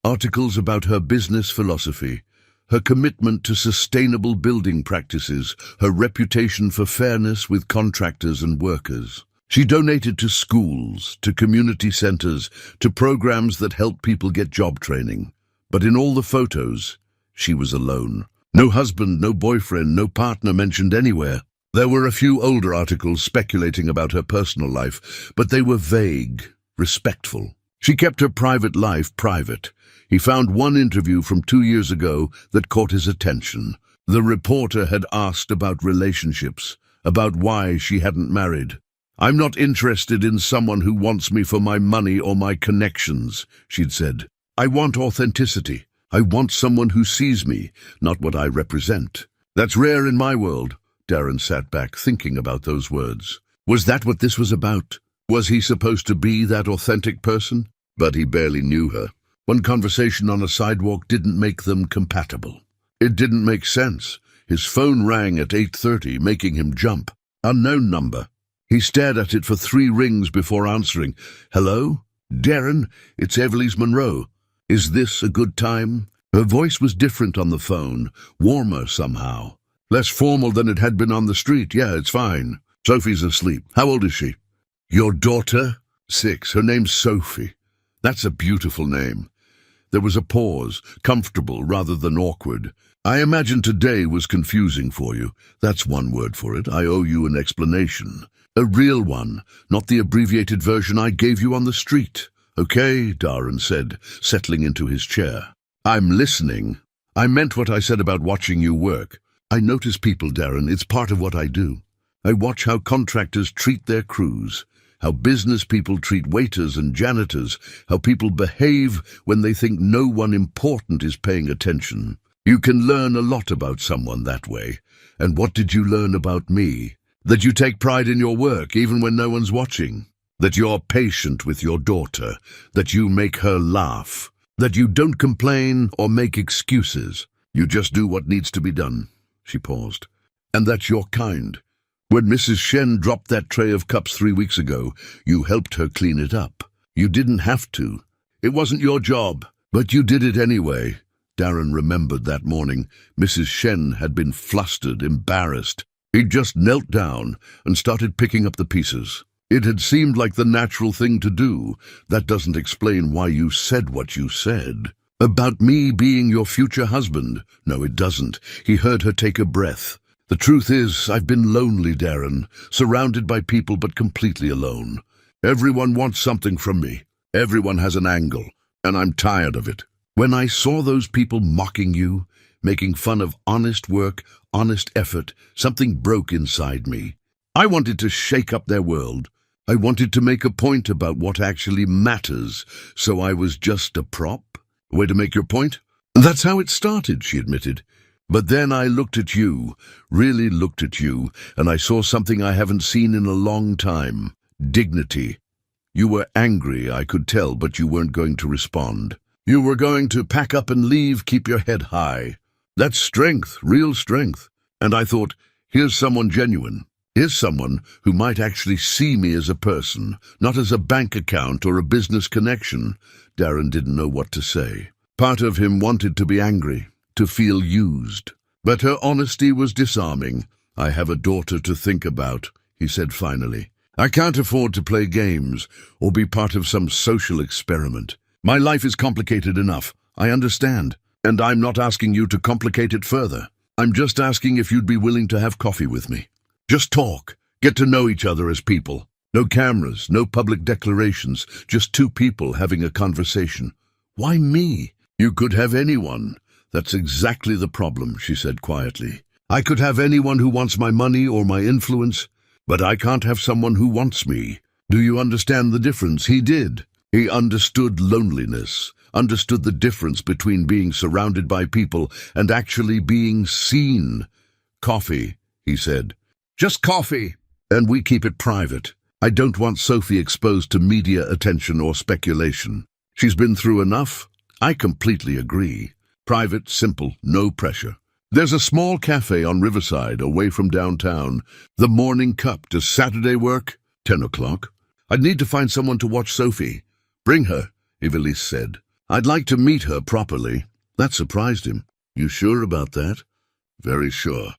Articles about her business philosophy, her commitment to sustainable building practices, her reputation for fairness with contractors and workers. She donated to schools, to community centers, to programs that help people get job training. But in all the photos, she was alone. No husband, no boyfriend, no partner mentioned anywhere. There were a few older articles speculating about her personal life, but they were vague, respectful. She kept her private life private. He found one interview from 2 years ago that caught his attention. The reporter had asked about relationships, about why she hadn't married. "I'm not interested in someone who wants me for my money or my connections," she'd said. "I want authenticity. I want someone who sees me, not what I represent." That's rare in my world. Darren sat back, thinking about those words. Was that what this was about? Was he supposed to be that authentic person? But he barely knew her. One conversation on a sidewalk didn't make them compatible. It didn't make sense. His phone rang at 8:30, making him jump. Unknown number. He stared at it for 3 rings before answering. "Hello? Darren, it's Evelise Monroe. Is this a good time?" Her voice was different on the phone, warmer somehow. Less formal than it had been on the street. "Yeah, it's fine. Sophie's asleep. How old is she?" "Your daughter?" 6. Her name's Sophie. That's a beautiful name. There was a pause, comfortable rather than awkward. "I imagine today was confusing for you. That's one word for it. I owe you an explanation. A real one, not the abbreviated version I gave you on the street." "Okay," Darren said, settling into his chair. "I'm listening. I meant what I said about watching you work. I notice people, Darren. It's part of what I do. I watch how contractors treat their crews, how business people treat waiters and janitors, how people behave when they think no one important is paying attention. You can learn a lot about someone that way. And what did you learn about me? That you take pride in your work even when no one's watching. That you're patient with your daughter. That you make her laugh. That you don't complain or make excuses. You just do what needs to be done." She paused. "And that you're kind. When Mrs. Shen dropped that tray of cups 3 weeks ago, you helped her clean it up. You didn't have to. It wasn't your job, but you did it anyway." Darren remembered that morning. Mrs. Shen had been flustered, embarrassed. He'd just knelt down and started picking up the pieces. It had seemed like the natural thing to do. "That doesn't explain why you said what you said." "About me being your future husband?" "No, it doesn't." He heard her take a breath. "The truth is, I've been lonely, Darren, surrounded by people but completely alone. Everyone wants something from me. Everyone has an angle, and I'm tired of it. When I saw those people mocking you, making fun of honest work, honest effort. Something broke inside me. I wanted to shake up their world. I wanted to make a point about what actually matters, so I was just a prop. Way to make your point? That's how it started, she admitted. But then I looked at you, really looked at you, and I saw something I haven't seen in a long time. Dignity. You were angry, I could tell, but you weren't going to respond. You were going to pack up and leave, keep your head high. That's strength, real strength. And I thought, here's someone genuine. Here's someone who might actually see me as a person, not as a bank account or a business connection. Darren didn't know what to say. Part of him wanted to be angry, to feel used. But her honesty was disarming. I have a daughter to think about, he said finally. I can't afford to play games or be part of some social experiment. My life is complicated enough, I understand, and I'm not asking you to complicate it further. I'm just asking if you'd be willing to have coffee with me. Just talk, get to know each other as people. No cameras, no public declarations, just two people having a conversation. Why me? You could have anyone. That's exactly the problem, she said quietly. I could have anyone who wants my money or my influence, but I can't have someone who wants me. Do you understand the difference? He did. He understood loneliness, understood the difference between being surrounded by people and actually being seen. Coffee, he said. Just coffee. And we keep it private. I don't want Sophie exposed to media attention or speculation. She's been through enough. I completely agree. Private, simple, no pressure. There's a small cafe on Riverside, away from downtown. The Morning Cup. Does Saturday work? 10 o'clock. I'd need to find someone to watch Sophie. Bring her, Ivelisse said. I'd like to meet her properly. That surprised him. You sure about that? Very sure.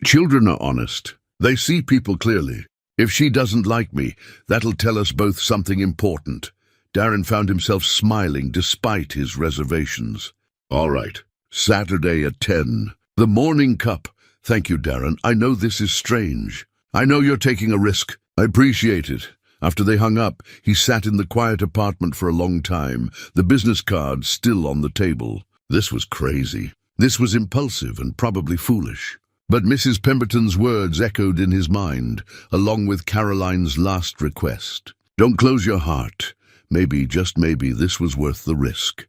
Children are honest. They see people clearly. If she doesn't like me, that'll tell us both something important. Darren found himself smiling despite his reservations. All right, Saturday at 10. The Morning Cup. Thank you, Darren. I know this is strange. I know you're taking a risk. I appreciate it. After they hung up, he sat in the quiet apartment for a long time, the business card still on the table. This was crazy. This was impulsive and probably foolish. But Mrs. Pemberton's words echoed in his mind, along with Caroline's last request. Don't close your heart. Maybe, just maybe, this was worth the risk.